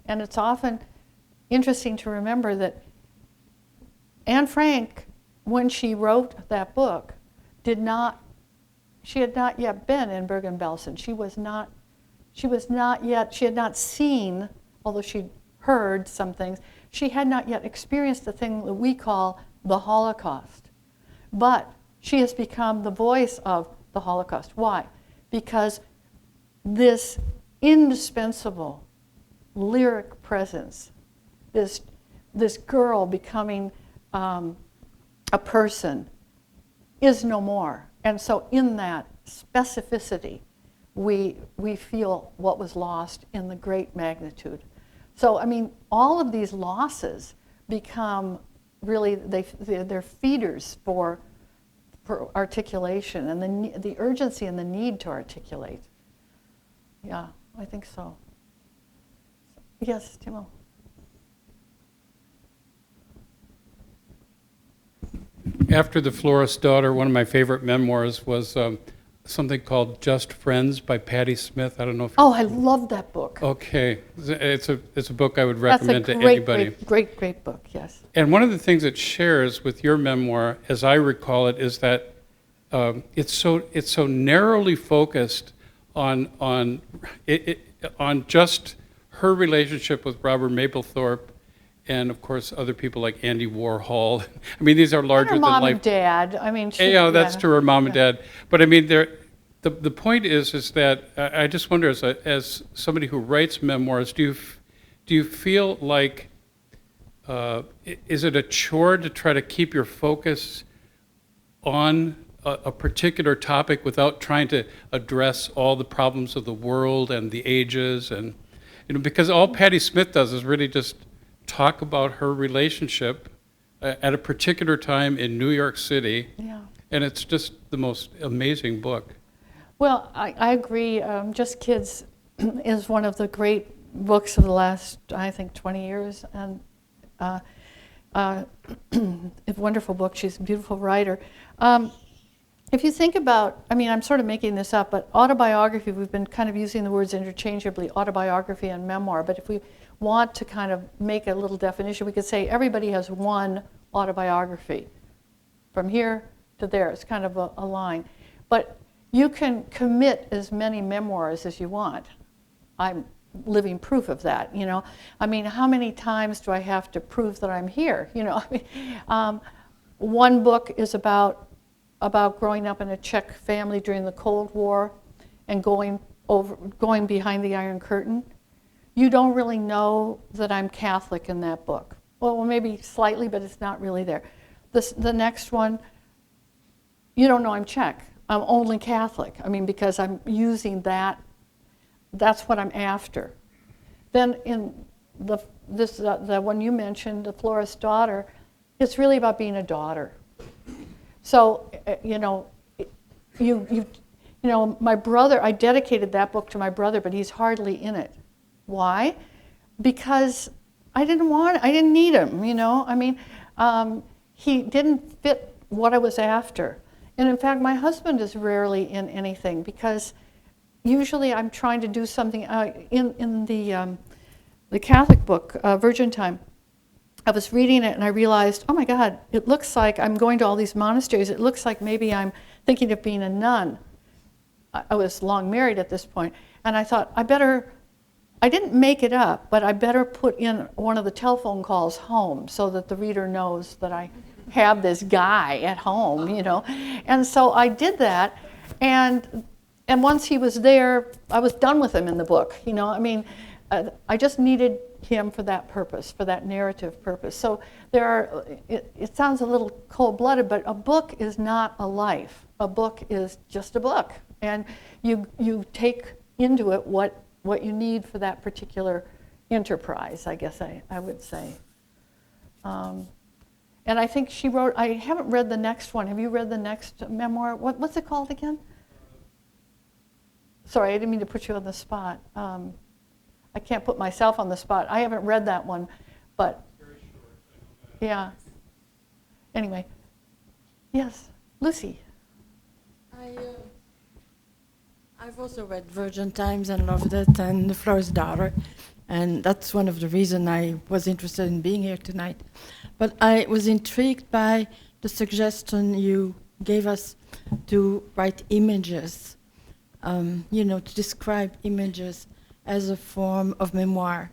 And it's often interesting to remember that Anne Frank, when she wrote that book, she had not yet been in Bergen-Belsen. She had not seen, although she'd heard some things, she had not yet experienced the thing that we call the Holocaust. But she has become the voice of the Holocaust. Why? Because this indispensable lyric presence, this girl becoming a person, is no more. And so in that specificity, we feel what was lost in the great magnitude. So, I mean, all of these losses become really, they're feeders for articulation and the urgency and the need to articulate. Yeah, I think so. Yes, Timo. After the Flores Daughter, one of my favorite memoirs was something called Just Friends by Patti Smith. I don't know if. Oh, I love that book. Okay, it's a book I would recommend to That's a great, anybody. great book. Yes. And one of the things it shares with your memoir, as I recall it, is that it's so narrowly focused on just her relationship with Robert Mapplethorpe, and of course other people like Andy Warhol. I mean, these are larger And her than mom life. and dad. I mean, That's to her mom and dad. But I mean, the point is that I just wonder, as somebody who writes memoirs, do you feel like is it a chore to try to keep your focus on a particular topic without trying to address all the problems of the world and the ages, and because all Patti Smith does is really just talk about her relationship at a particular time in New York City, Yeah. and it's just the most amazing book. Well, I agree. Just Kids is one of the great books of the last, I think, 20 years, and a wonderful book. She's a beautiful writer. If you think about, I mean, I'm sort of making this up, but autobiography, we've been kind of using the words interchangeably, autobiography and memoir, but if we want to kind of make a little definition, we could say everybody has one autobiography. From here to there, it's kind of a line. But you can commit as many memoirs as you want. I'm living proof of that, I mean, how many times do I have to prove that I'm here, I mean, one book is about growing up in a Czech family during the Cold War and going behind the Iron Curtain. You don't really know that I'm Catholic in that book. Well, maybe slightly, but it's not really there. The next one, you don't know I'm Czech. I'm only Catholic. I mean, because I'm using that. That's what I'm after. Then in the one you mentioned, the Flores Daughter, it's really about being a daughter. So, my brother, I dedicated that book to my brother, but he's hardly in it. Why? Because I didn't need him, I mean, he didn't fit what I was after. And in fact, my husband is rarely in anything because usually I'm trying to do something in the Catholic book, Virgin Time. I was reading it and I realized, oh my God, it looks like I'm going to all these monasteries. It looks like maybe I'm thinking of being a nun. I was long married at this point, and I thought I didn't make it up, but I better put in one of the telephone calls home so that the reader knows that I have this guy at home, And so I did that, and once he was there, I was done with him in the book, I mean, I just needed him for that purpose, for that narrative purpose. So it sounds a little cold-blooded, but a book is not a life. A book is just a book, and you take into it what you need for that particular enterprise, I guess I would say. And I think she wrote, I haven't read the next one. Have you read the next memoir? What's it called again? Sorry, I didn't mean to put you on the spot. I can't put myself on the spot. I haven't read that one, but yeah. Anyway, yes, Lucy. I've also read Virgin Times and loved it, and The Flores Daughter, and that's one of the reasons I was interested in being here tonight. But I was intrigued by the suggestion you gave us to write images, to describe images as a form of memoir.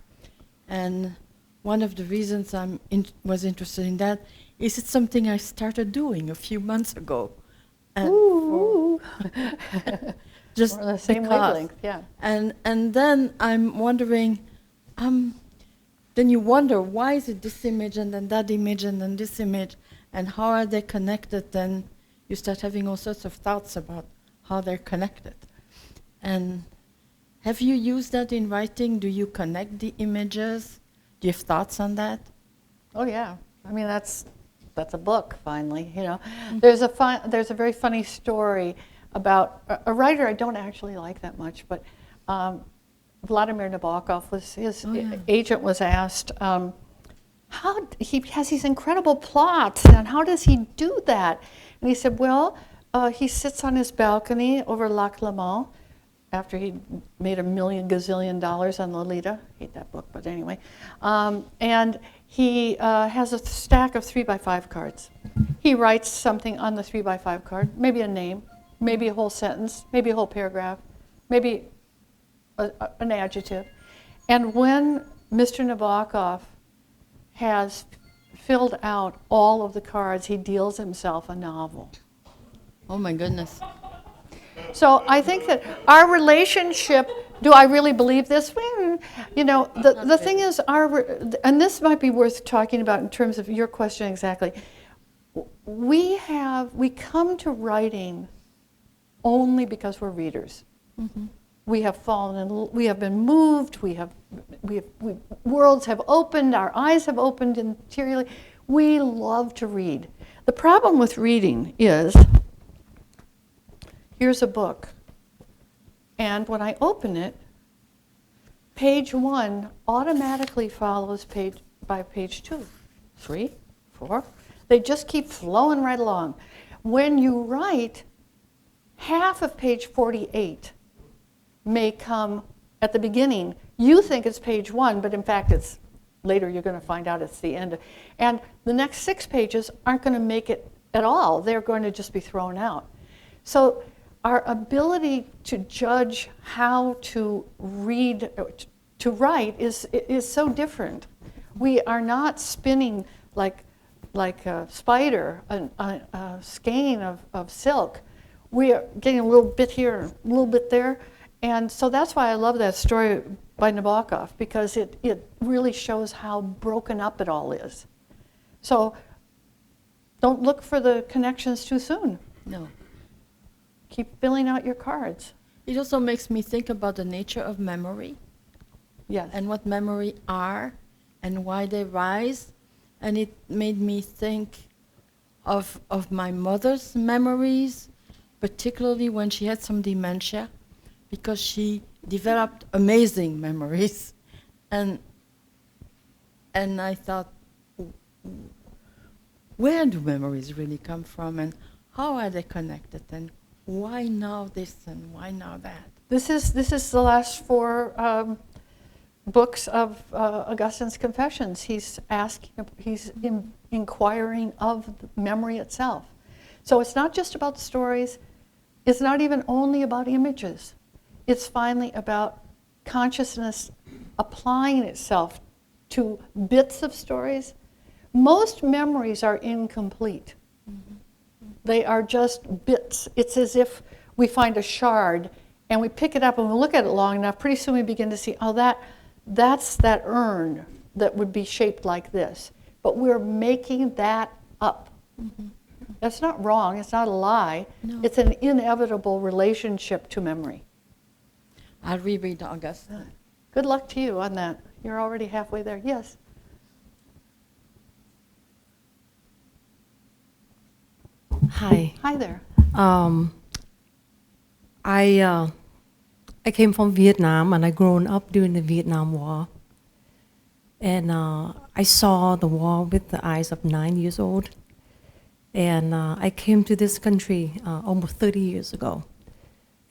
And one of the reasons I was interested in that is it's something I started doing a few months ago. And Ooh. just We're on the same because. wavelength, yeah. And then I'm wondering, then you wonder, why is it this image and then that image and then this image, and how are they connected? Then you start having all sorts of thoughts about how they're connected. And have you used that in writing? Do you connect the images? Do you have thoughts on that? Oh yeah, I mean that's a book. Finally, There's a very funny story about a writer I don't actually like that much, but Vladimir Nabokov his agent was asked how he has these incredible plots and how does he do that? And he said, well, he sits on his balcony over Lac Le Mans after he made $1 million gazillion on Lolita. I hate that book, but anyway. And he has a stack of 3x5 cards. He writes something on the 3x5 card, maybe a name, maybe a whole sentence, maybe a whole paragraph, maybe an adjective. And when Mr. Nabokov has filled out all of the cards, he deals himself a novel. Oh my goodness. So I think that our relationship, do I really believe this? The thing is, and this might be worth talking about in terms of your question exactly. we come to writing only because we're readers. We have fallen in, we have been moved, worlds have opened, our eyes have opened interiorly. We love to read. The problem with reading is, here's a book, and when I open it, page 1 automatically follows page 2, 3, 4. They just keep flowing right along. When you write, half of page 48 may come at the beginning. You think it's page 1, but in fact it's later you're going to find out it's the end. And the next 6 pages aren't going to make it at all. They're going to just be thrown out. So our ability to judge how to read, to write is so different. We are not spinning like a spider, a skein of silk. We are getting a little bit here, a little bit there. And so that's why I love that story by Nabokov, because it really shows how broken up it all is. So don't look for the connections too soon. No. Keep filling out your cards. It also makes me think about the nature of memory Yes. and what memory are and why they rise. And it made me think of my mother's memories, particularly when she had some dementia, because she developed amazing memories. And I thought, where do memories really come from, and how are they connected, and why now this and why now that? This is the last 4 books of Augustine's Confessions. He's inquiring of the memory itself. So it's not just about stories. It's not even only about images. It's finally about consciousness applying itself to bits of stories. Most memories are incomplete. They are just bits. It's as if we find a shard and we pick it up and we look at it long enough, pretty soon we begin to see, oh, that's that urn that would be shaped like this. But we're making that up. That's not wrong, it's not a lie. No. It's an inevitable relationship to memory. I'll reread Augustine. Good luck to you on that. You're already halfway there. Yes? Hi. Hi there. I came from Vietnam and I grown up during the Vietnam War. And I saw the war with the eyes of 9 years old. And I came to this country almost 30 years ago.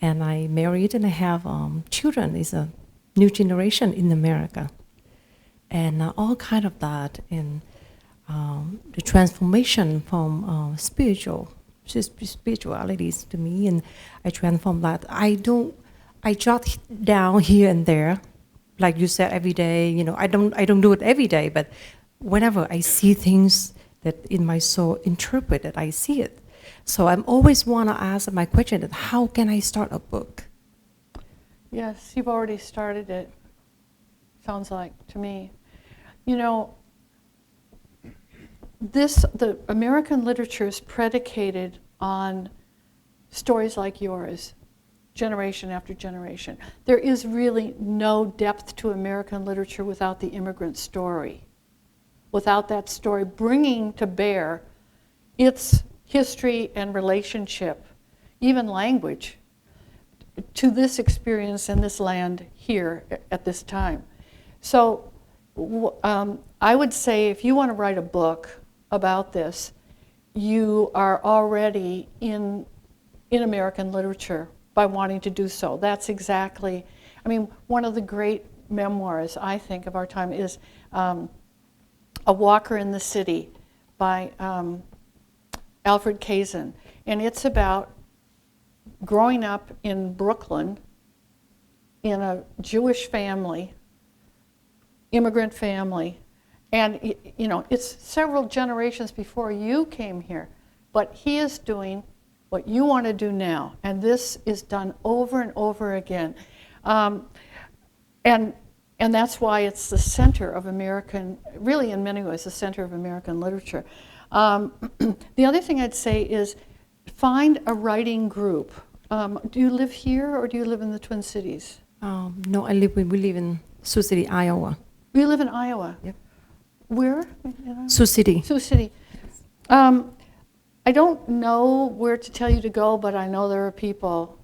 And I married and I have children. It's a new generation in America. And all kind of that. And the transformation from spiritualities to me, and I transform that. I jot down here and there, like you said, every day. You know, I don't do it every day, but whenever I see things that in my soul interpret it, I see it. So I'm always want to ask my question that how can I start a book? Yes, you've already started it, sounds like to me. You know, the American literature is predicated on stories like yours, generation after generation. There is really no depth to American literature without the immigrant story, without that story bringing to bear its history and relationship, even language, to this experience in this land here at this time. So I would say if you want to write a book about this, you are already in American literature by wanting to do so. That's exactly, I mean, one of the great memoirs, I think, of our time is A Walker in the City by Alfred Kazin. And it's about growing up in Brooklyn in a Jewish family, immigrant family. And, you know, it's several generations before you came here. But he is doing what you want to do now. And this is done over and over again. And that's why it's the center of American, really in many ways, the center of American literature. The other thing I'd say is find a writing group. Do you live here or do you live in the Twin Cities? No, we live in Sioux City, Iowa. You live in Iowa? Yep. Where? Sioux City. Sioux City. I don't know where to tell you to go, but I know there are people,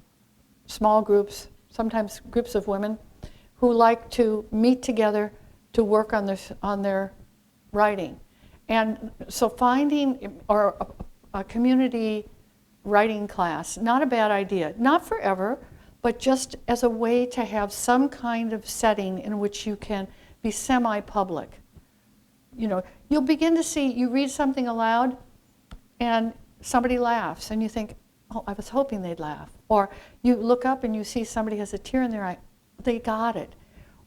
small groups, sometimes groups of women, who like to meet together to work on their writing. And so finding a community writing class, not a bad idea. Not forever, but just as a way to have some kind of setting in which you can be semi-public. You know, you'll begin to see, you read something aloud and somebody laughs and you think, oh, I was hoping they'd laugh. Or you look up and you see somebody has a tear in their eye, they got it.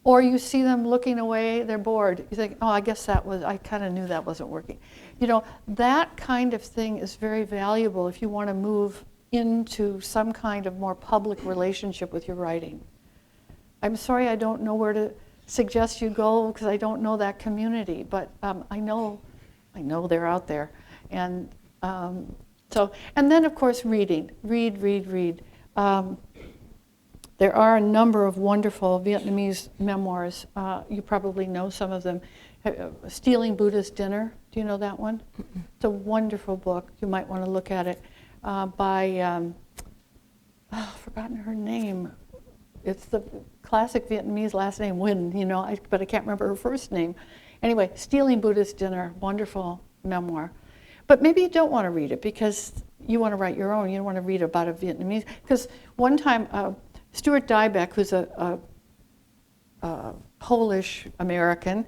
Or you see them looking away, they're bored. You think, oh, I guess I kind of knew that wasn't working. You know, that kind of thing is very valuable if you want to move into some kind of more public relationship with your writing. I'm sorry I don't know where to suggest you go because I don't know that community, but I know they're out there. And and then of course reading, read. There are a number of wonderful Vietnamese memoirs. You probably know some of them. Stealing Buddha's Dinner, do you know that one? Mm-mm. It's a wonderful book. You might want to look at it by, I've forgotten her name. It's the classic Vietnamese last name, Nguyen, you know, but I can't remember her first name. Anyway, Stealing Buddha's Dinner, wonderful memoir. But maybe you don't want to read it because you want to write your own. You don't want to read about a Vietnamese. Because one time, Stuart Dybek, who's a Polish American,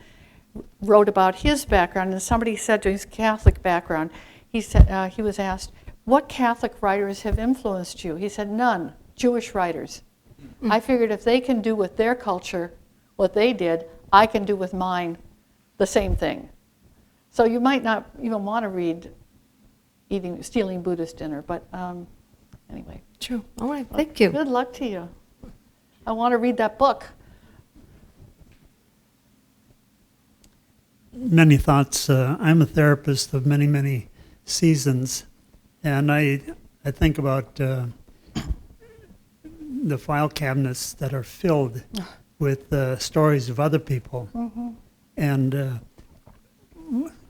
wrote about his background, and somebody said to his Catholic background, he said he was asked, "What Catholic writers have influenced you?" He said, "None. Jewish writers. I figured if they can do with their culture what they did, I can do with mine the same thing." So you might not even want to read Stealing Buddha's Dinner, but anyway. True. All right. Thank you. Good luck to you. I want to read that book. Many thoughts. I'm a therapist of many, many seasons, and I think about the file cabinets that are filled with stories of other people. Mm-hmm. And a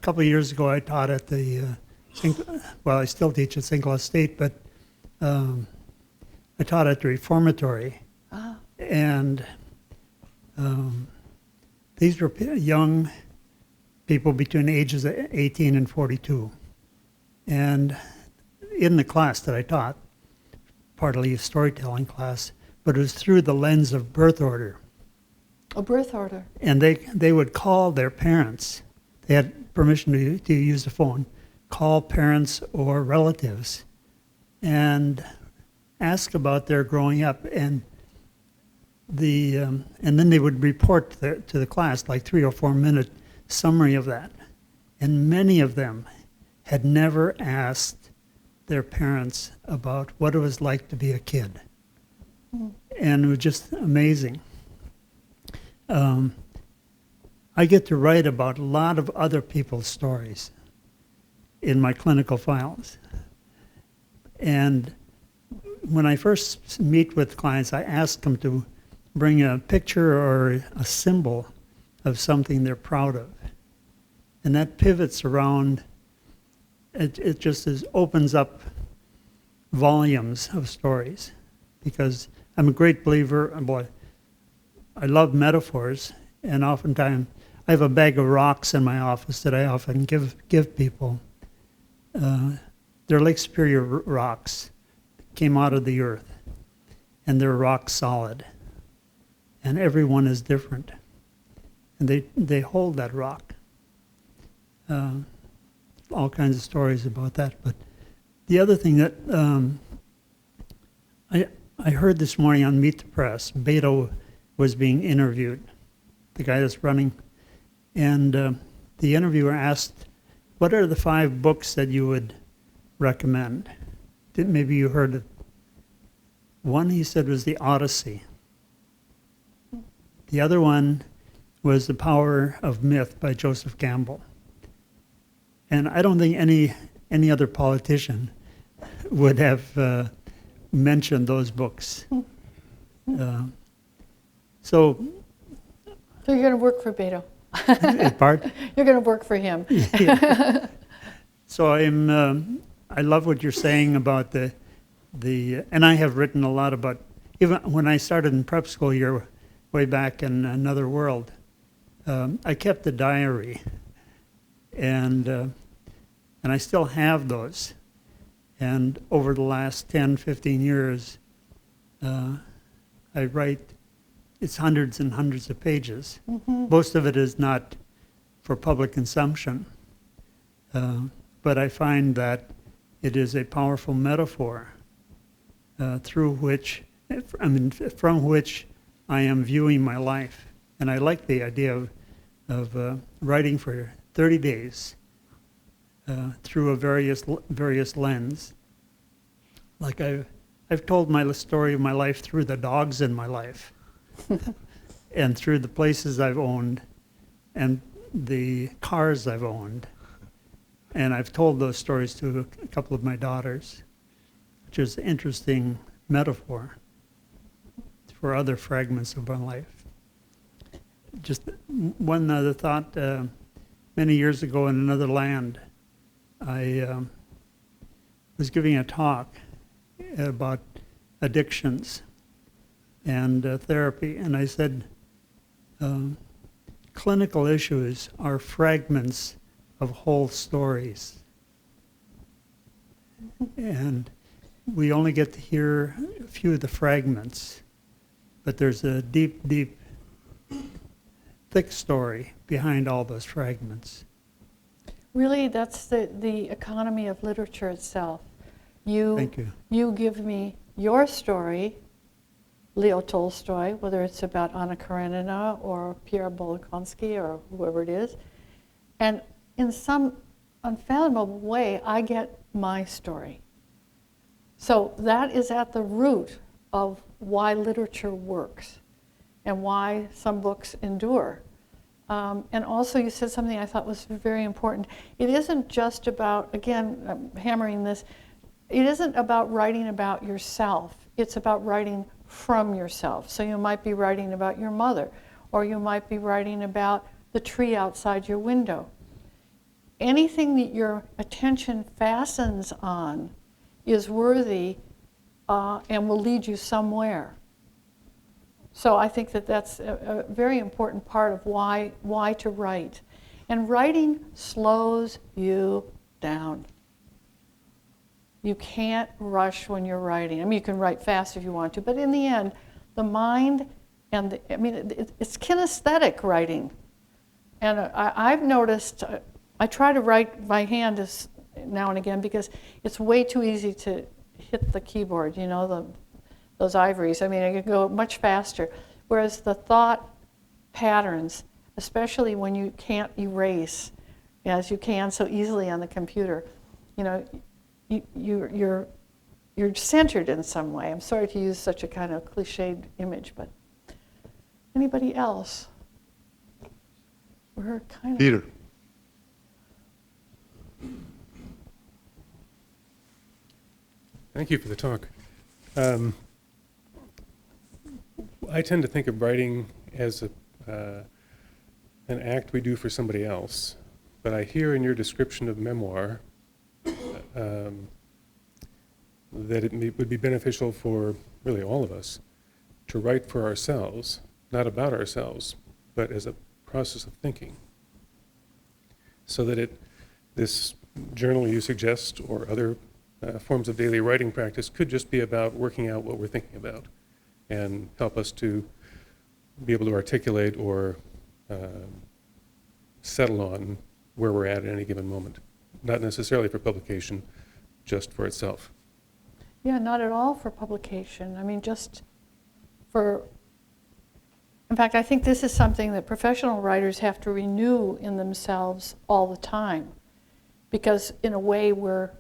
couple of years ago, I taught at I still teach at St. Clair State, but I taught at the Reformatory. Ah. And these were young people between the ages of 18 and 42. And in the class that I taught, partly a storytelling class, but it was through the lens of birth order. A birth order. And they would call their parents. They had permission to use the phone, call parents or relatives, and ask about their growing up. And then they would report to the class, like 3 or 4 minute summary of that. And many of them had never asked their parents about what it was like to be a kid. Mm. And it was just amazing. I get to write about a lot of other people's stories in my clinical files. And when I first meet with clients, I ask them to bring a picture or a symbol of something they're proud of. And that pivots around, it just opens up volumes of stories, because I'm a great believer, I love metaphors, and oftentimes I have a bag of rocks in my office that I often give people. They're Lake Superior rocks, came out of the earth, and they're rock solid, and everyone is different, and they hold that rock. All kinds of stories about that. But the other thing that I heard this morning on Meet the Press, Beto was being interviewed, the guy that's running, and the interviewer asked, "What are the 5 books that you would recommend?" Maybe you heard it. One, he said, was The Odyssey. The other one was The Power of Myth by Joseph Campbell. And I don't think any other politician would have mentioned those books. So, So you're going to work for Beto. part. You're going to work for him. Yeah. So I love what you're saying about the, and I have written a lot about, even when I started in prep school year, way back in another world, I kept a diary, and I still have those. And over the last 10, 15 years, I write, it's hundreds and hundreds of pages. Most of it is not for public consumption. But I find that it is a powerful metaphor from which I am viewing my life. And I like the idea of writing for 30 days through a various lens. Like I've told my story of my life through the dogs in my life and through the places I've owned and the cars I've owned. And I've told those stories to a couple of my daughters, which is an interesting metaphor for other fragments of my life. Just one other thought. Many years ago in another land, I was giving a talk about addictions and therapy, and I said, clinical issues are fragments of whole stories. And we only get to hear a few of the fragments, but there's a deep, deep, thick story behind all those fragments. Really, that's the economy of literature itself. Thank you. You give me your story, Leo Tolstoy, whether it's about Anna Karenina or Pierre Bolkonsky or whoever it is, and in some unfathomable way, I get my story. So that is at the root of why literature works and why some books endure. And also you said something I thought was very important. It isn't just about, again, I'm hammering this, it isn't about writing about yourself. It's about writing from yourself. So you might be writing about your mother, or you might be writing about the tree outside your window. Anything that your attention fastens on is worthy and will lead you somewhere. So I think that that's a very important part of why to write. And writing slows you down. You can't rush when you're writing. I mean, you can write fast if you want to, but in the end, the mind and it's kinesthetic writing. And I've noticed. I try to write by hand now and again because it's way too easy to hit the keyboard, you know, those ivories. I mean, I can go much faster. Whereas the thought patterns, especially when you can't erase, as you can so easily on the computer, you know, you're centered in some way. I'm sorry to use such a kind of cliched image, but anybody else? We're kind of... Peter. Thank you for the talk. I tend to think of writing as an act we do for somebody else, but I hear in your description of memoir that it would be beneficial for really all of us to write for ourselves, not about ourselves, but as a process of thinking, so that this journal you suggest or other forms of daily writing practice could just be about working out what we're thinking about and help us to be able to articulate or settle on where we're at any given moment. Not necessarily for publication, just for itself. Yeah, not at all for publication. I mean, just for... In fact, I think this is something that professional writers have to renew in themselves all the time. Because in a way, we're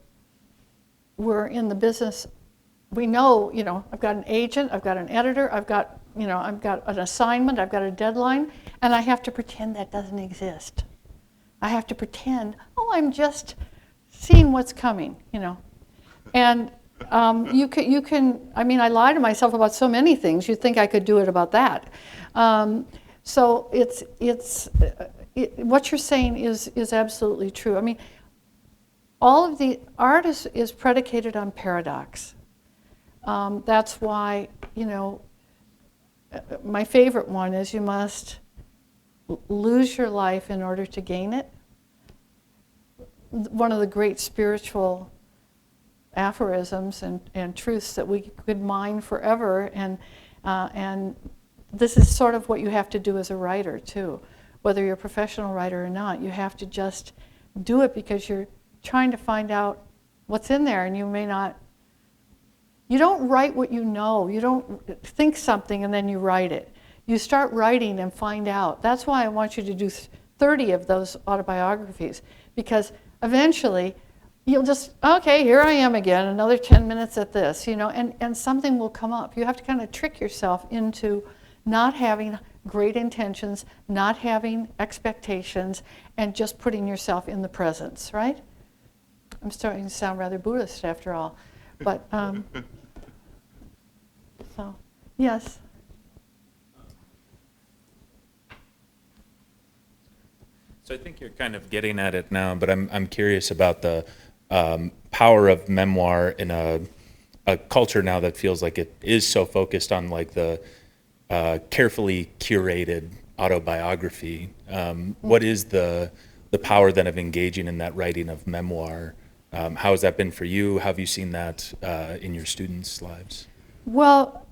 in the business, we know, you know, I've got an agent, I've got an editor, I've got an assignment, I've got a deadline, and I have to pretend that doesn't exist. I have to pretend, oh, I'm just seeing what's coming, you know. And you can, I mean, I lie to myself about so many things. You'd think I could do it about that. So what you're saying is absolutely true. I mean, all of the art is predicated on paradox. That's why, you know, my favorite one is you must lose your life in order to gain it. One of the great spiritual aphorisms and truths that we could mine forever, and this is sort of what you have to do as a writer too. Whether you're a professional writer or not, you have to just do it because you're trying to find out what's in there, and you may not. You don't write what you know. You don't think something and then you write it. You start writing and find out. That's why I want you to do 30 of those autobiographies, because eventually you'll just, okay, here I am again, another 10 minutes at this, you know, and something will come up. You have to kind of trick yourself into not having great intentions, not having expectations, and just putting yourself in the presence, right? I'm starting to sound rather Buddhist after all. But, so, yes. So I think you're kind of getting at it now, but I'm curious about the power of memoir in a culture now that feels like it is so focused on like the carefully curated autobiography. What is the power then of engaging in that writing of memoir? How has that been for you? How have you seen that in your students' lives? Well,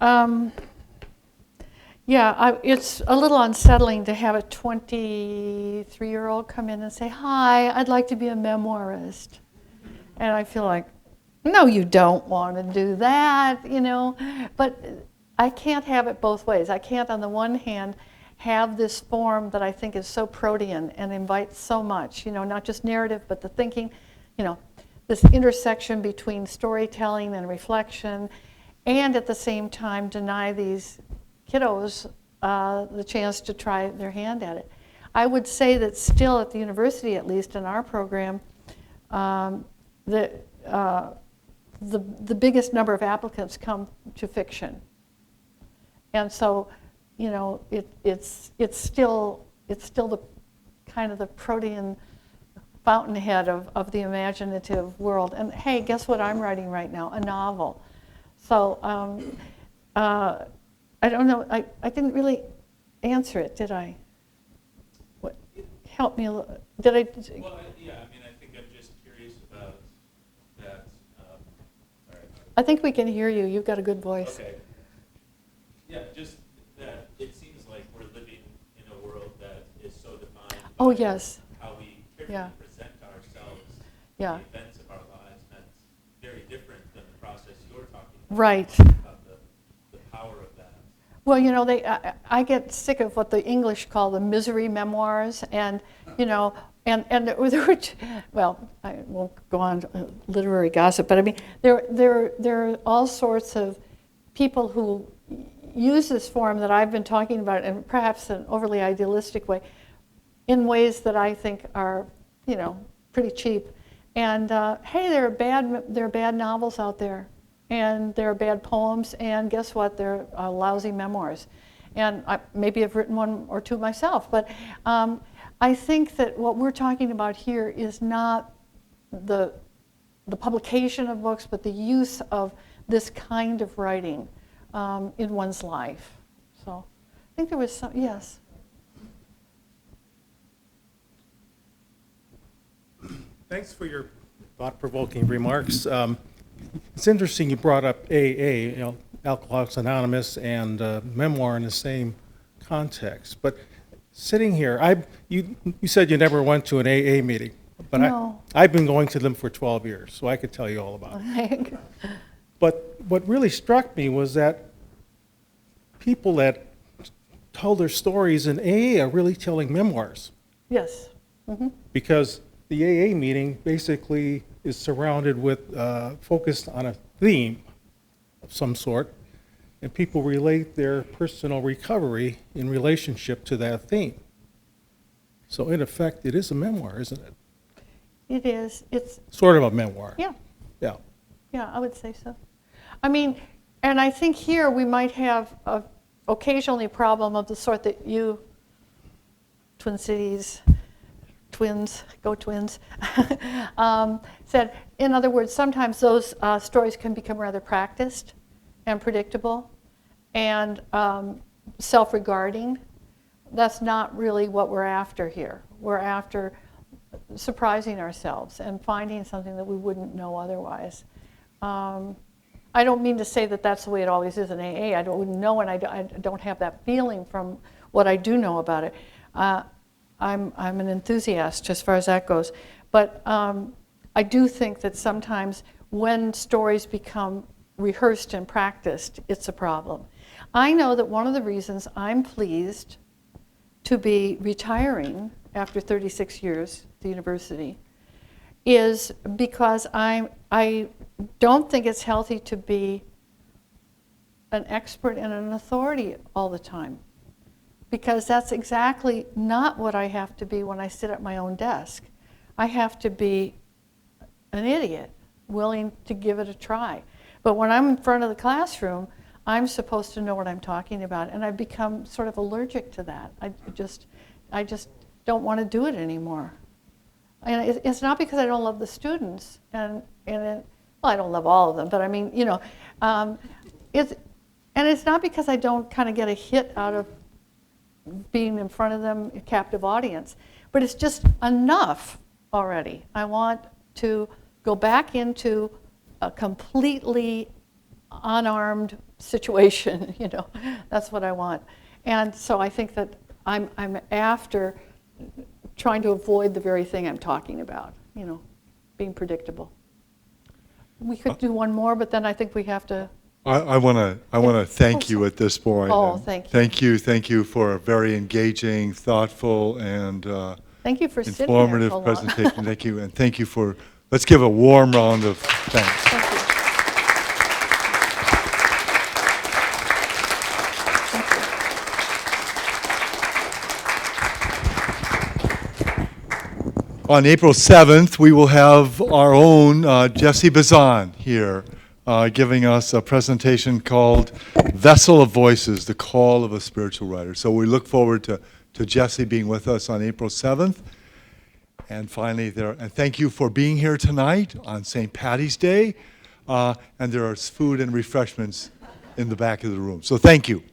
yeah, it's a little unsettling to have a 23-year-old come in and say, hi, I'd like to be a memoirist. And I feel like, no, you don't want to do that, you know. But I can't have it both ways. I can't, on the one hand, have this form that I think is so protean and invites so much, you know, not just narrative, but the thinking, you know, this intersection between storytelling and reflection, and at the same time deny these kiddos the chance to try their hand at it. I would say that still at the university, at least in our program, the biggest number of applicants come to fiction. And so, you know, it's still the kind of the protean fountainhead of the imaginative world. And hey, guess what I'm writing right now? A novel. So I don't know, I didn't really answer it, did I? What, help me a little, did I? Well, yeah, I mean, I think I'm just curious about that. I think we can hear you, you've got a good voice. Okay. Yeah, just that it seems like we're living in a world that is so defined Oh, by yes. how we carefully Yeah. present ourselves, Yeah. the events of our lives, and that's very different than the process you're talking about. Right. About the power of that. Well, you know, I get sick of what the English call the misery memoirs, and, you know, and there were, well, I won't go on literary gossip, but I mean, there are all sorts of people who use this form that I've been talking about, and perhaps an overly idealistic way, in ways that I think are, you know, pretty cheap. And hey, there are bad novels out there, and there are bad poems, and guess what? They're lousy memoirs. And maybe I've written one or two myself, but I think that what we're talking about here is not the publication of books, but the use of this kind of writing in one's life. So I think there was some, yes. Thanks for your thought-provoking remarks. It's interesting you brought up AA, you know, Alcoholics Anonymous, and memoir in the same context. But sitting here, you said you never went to an AA meeting, but No. I've been going to them for 12 years, so I could tell you all about it. But what really struck me was that people that tell their stories in AA are really telling memoirs. Yes. Mm-hmm. Because the AA meeting basically is surrounded with, focused on a theme of some sort, and people relate their personal recovery in relationship to that theme. So in effect, it is a memoir, isn't it? It is. It's Sort of a memoir. yeah. Yeah. Yeah, I would say so. I mean, and I think here we might have occasionally a problem of the sort that you, Twin Cities, twins, go Twins, said. In other words, sometimes those stories can become rather practiced and predictable and self-regarding. That's not really what we're after here. We're after surprising ourselves and finding something that we wouldn't know otherwise. I don't mean to say that that's the way it always is in AA. I wouldn't know, and I don't have that feeling from what I do know about it. I'm an enthusiast as far as that goes. But I do think that sometimes when stories become rehearsed and practiced, it's a problem. I know that one of the reasons I'm pleased to be retiring after 36 years at the university is because I don't think it's healthy to be an expert and an authority all the time, because that's exactly not what I have to be when I sit at my own desk. I have to be an idiot, willing to give it a try. But when I'm in front of the classroom, I'm supposed to know what I'm talking about, and I've become sort of allergic to that. I just don't want to do it anymore. And it's not because I don't love the students, well, I don't love all of them, but I mean, you know, it's not because I don't kind of get a hit out of being in front of them, a captive audience, but it's just enough already. I want to go back into a completely unarmed situation, you know, that's what I want. And so I think that I'm after trying to avoid the very thing I'm talking about, you know, being predictable. We could do one more, but then I think we have to. I want to thank you at this point. Oh, and thank you. Thank you for a very engaging, thoughtful, and Thank you for sitting there informative so long. presentation. Thank you, and thank you for. Let's give a warm round of thanks. Thank you. On April 7th, we will have our own Jesse Bazan here giving us a presentation called Vessel of Voices, the Call of a Spiritual Writer. So we look forward to Jesse being with us on April 7th. And finally, and thank you for being here tonight on St. Patty's Day. And there are food and refreshments in the back of the room. So thank you.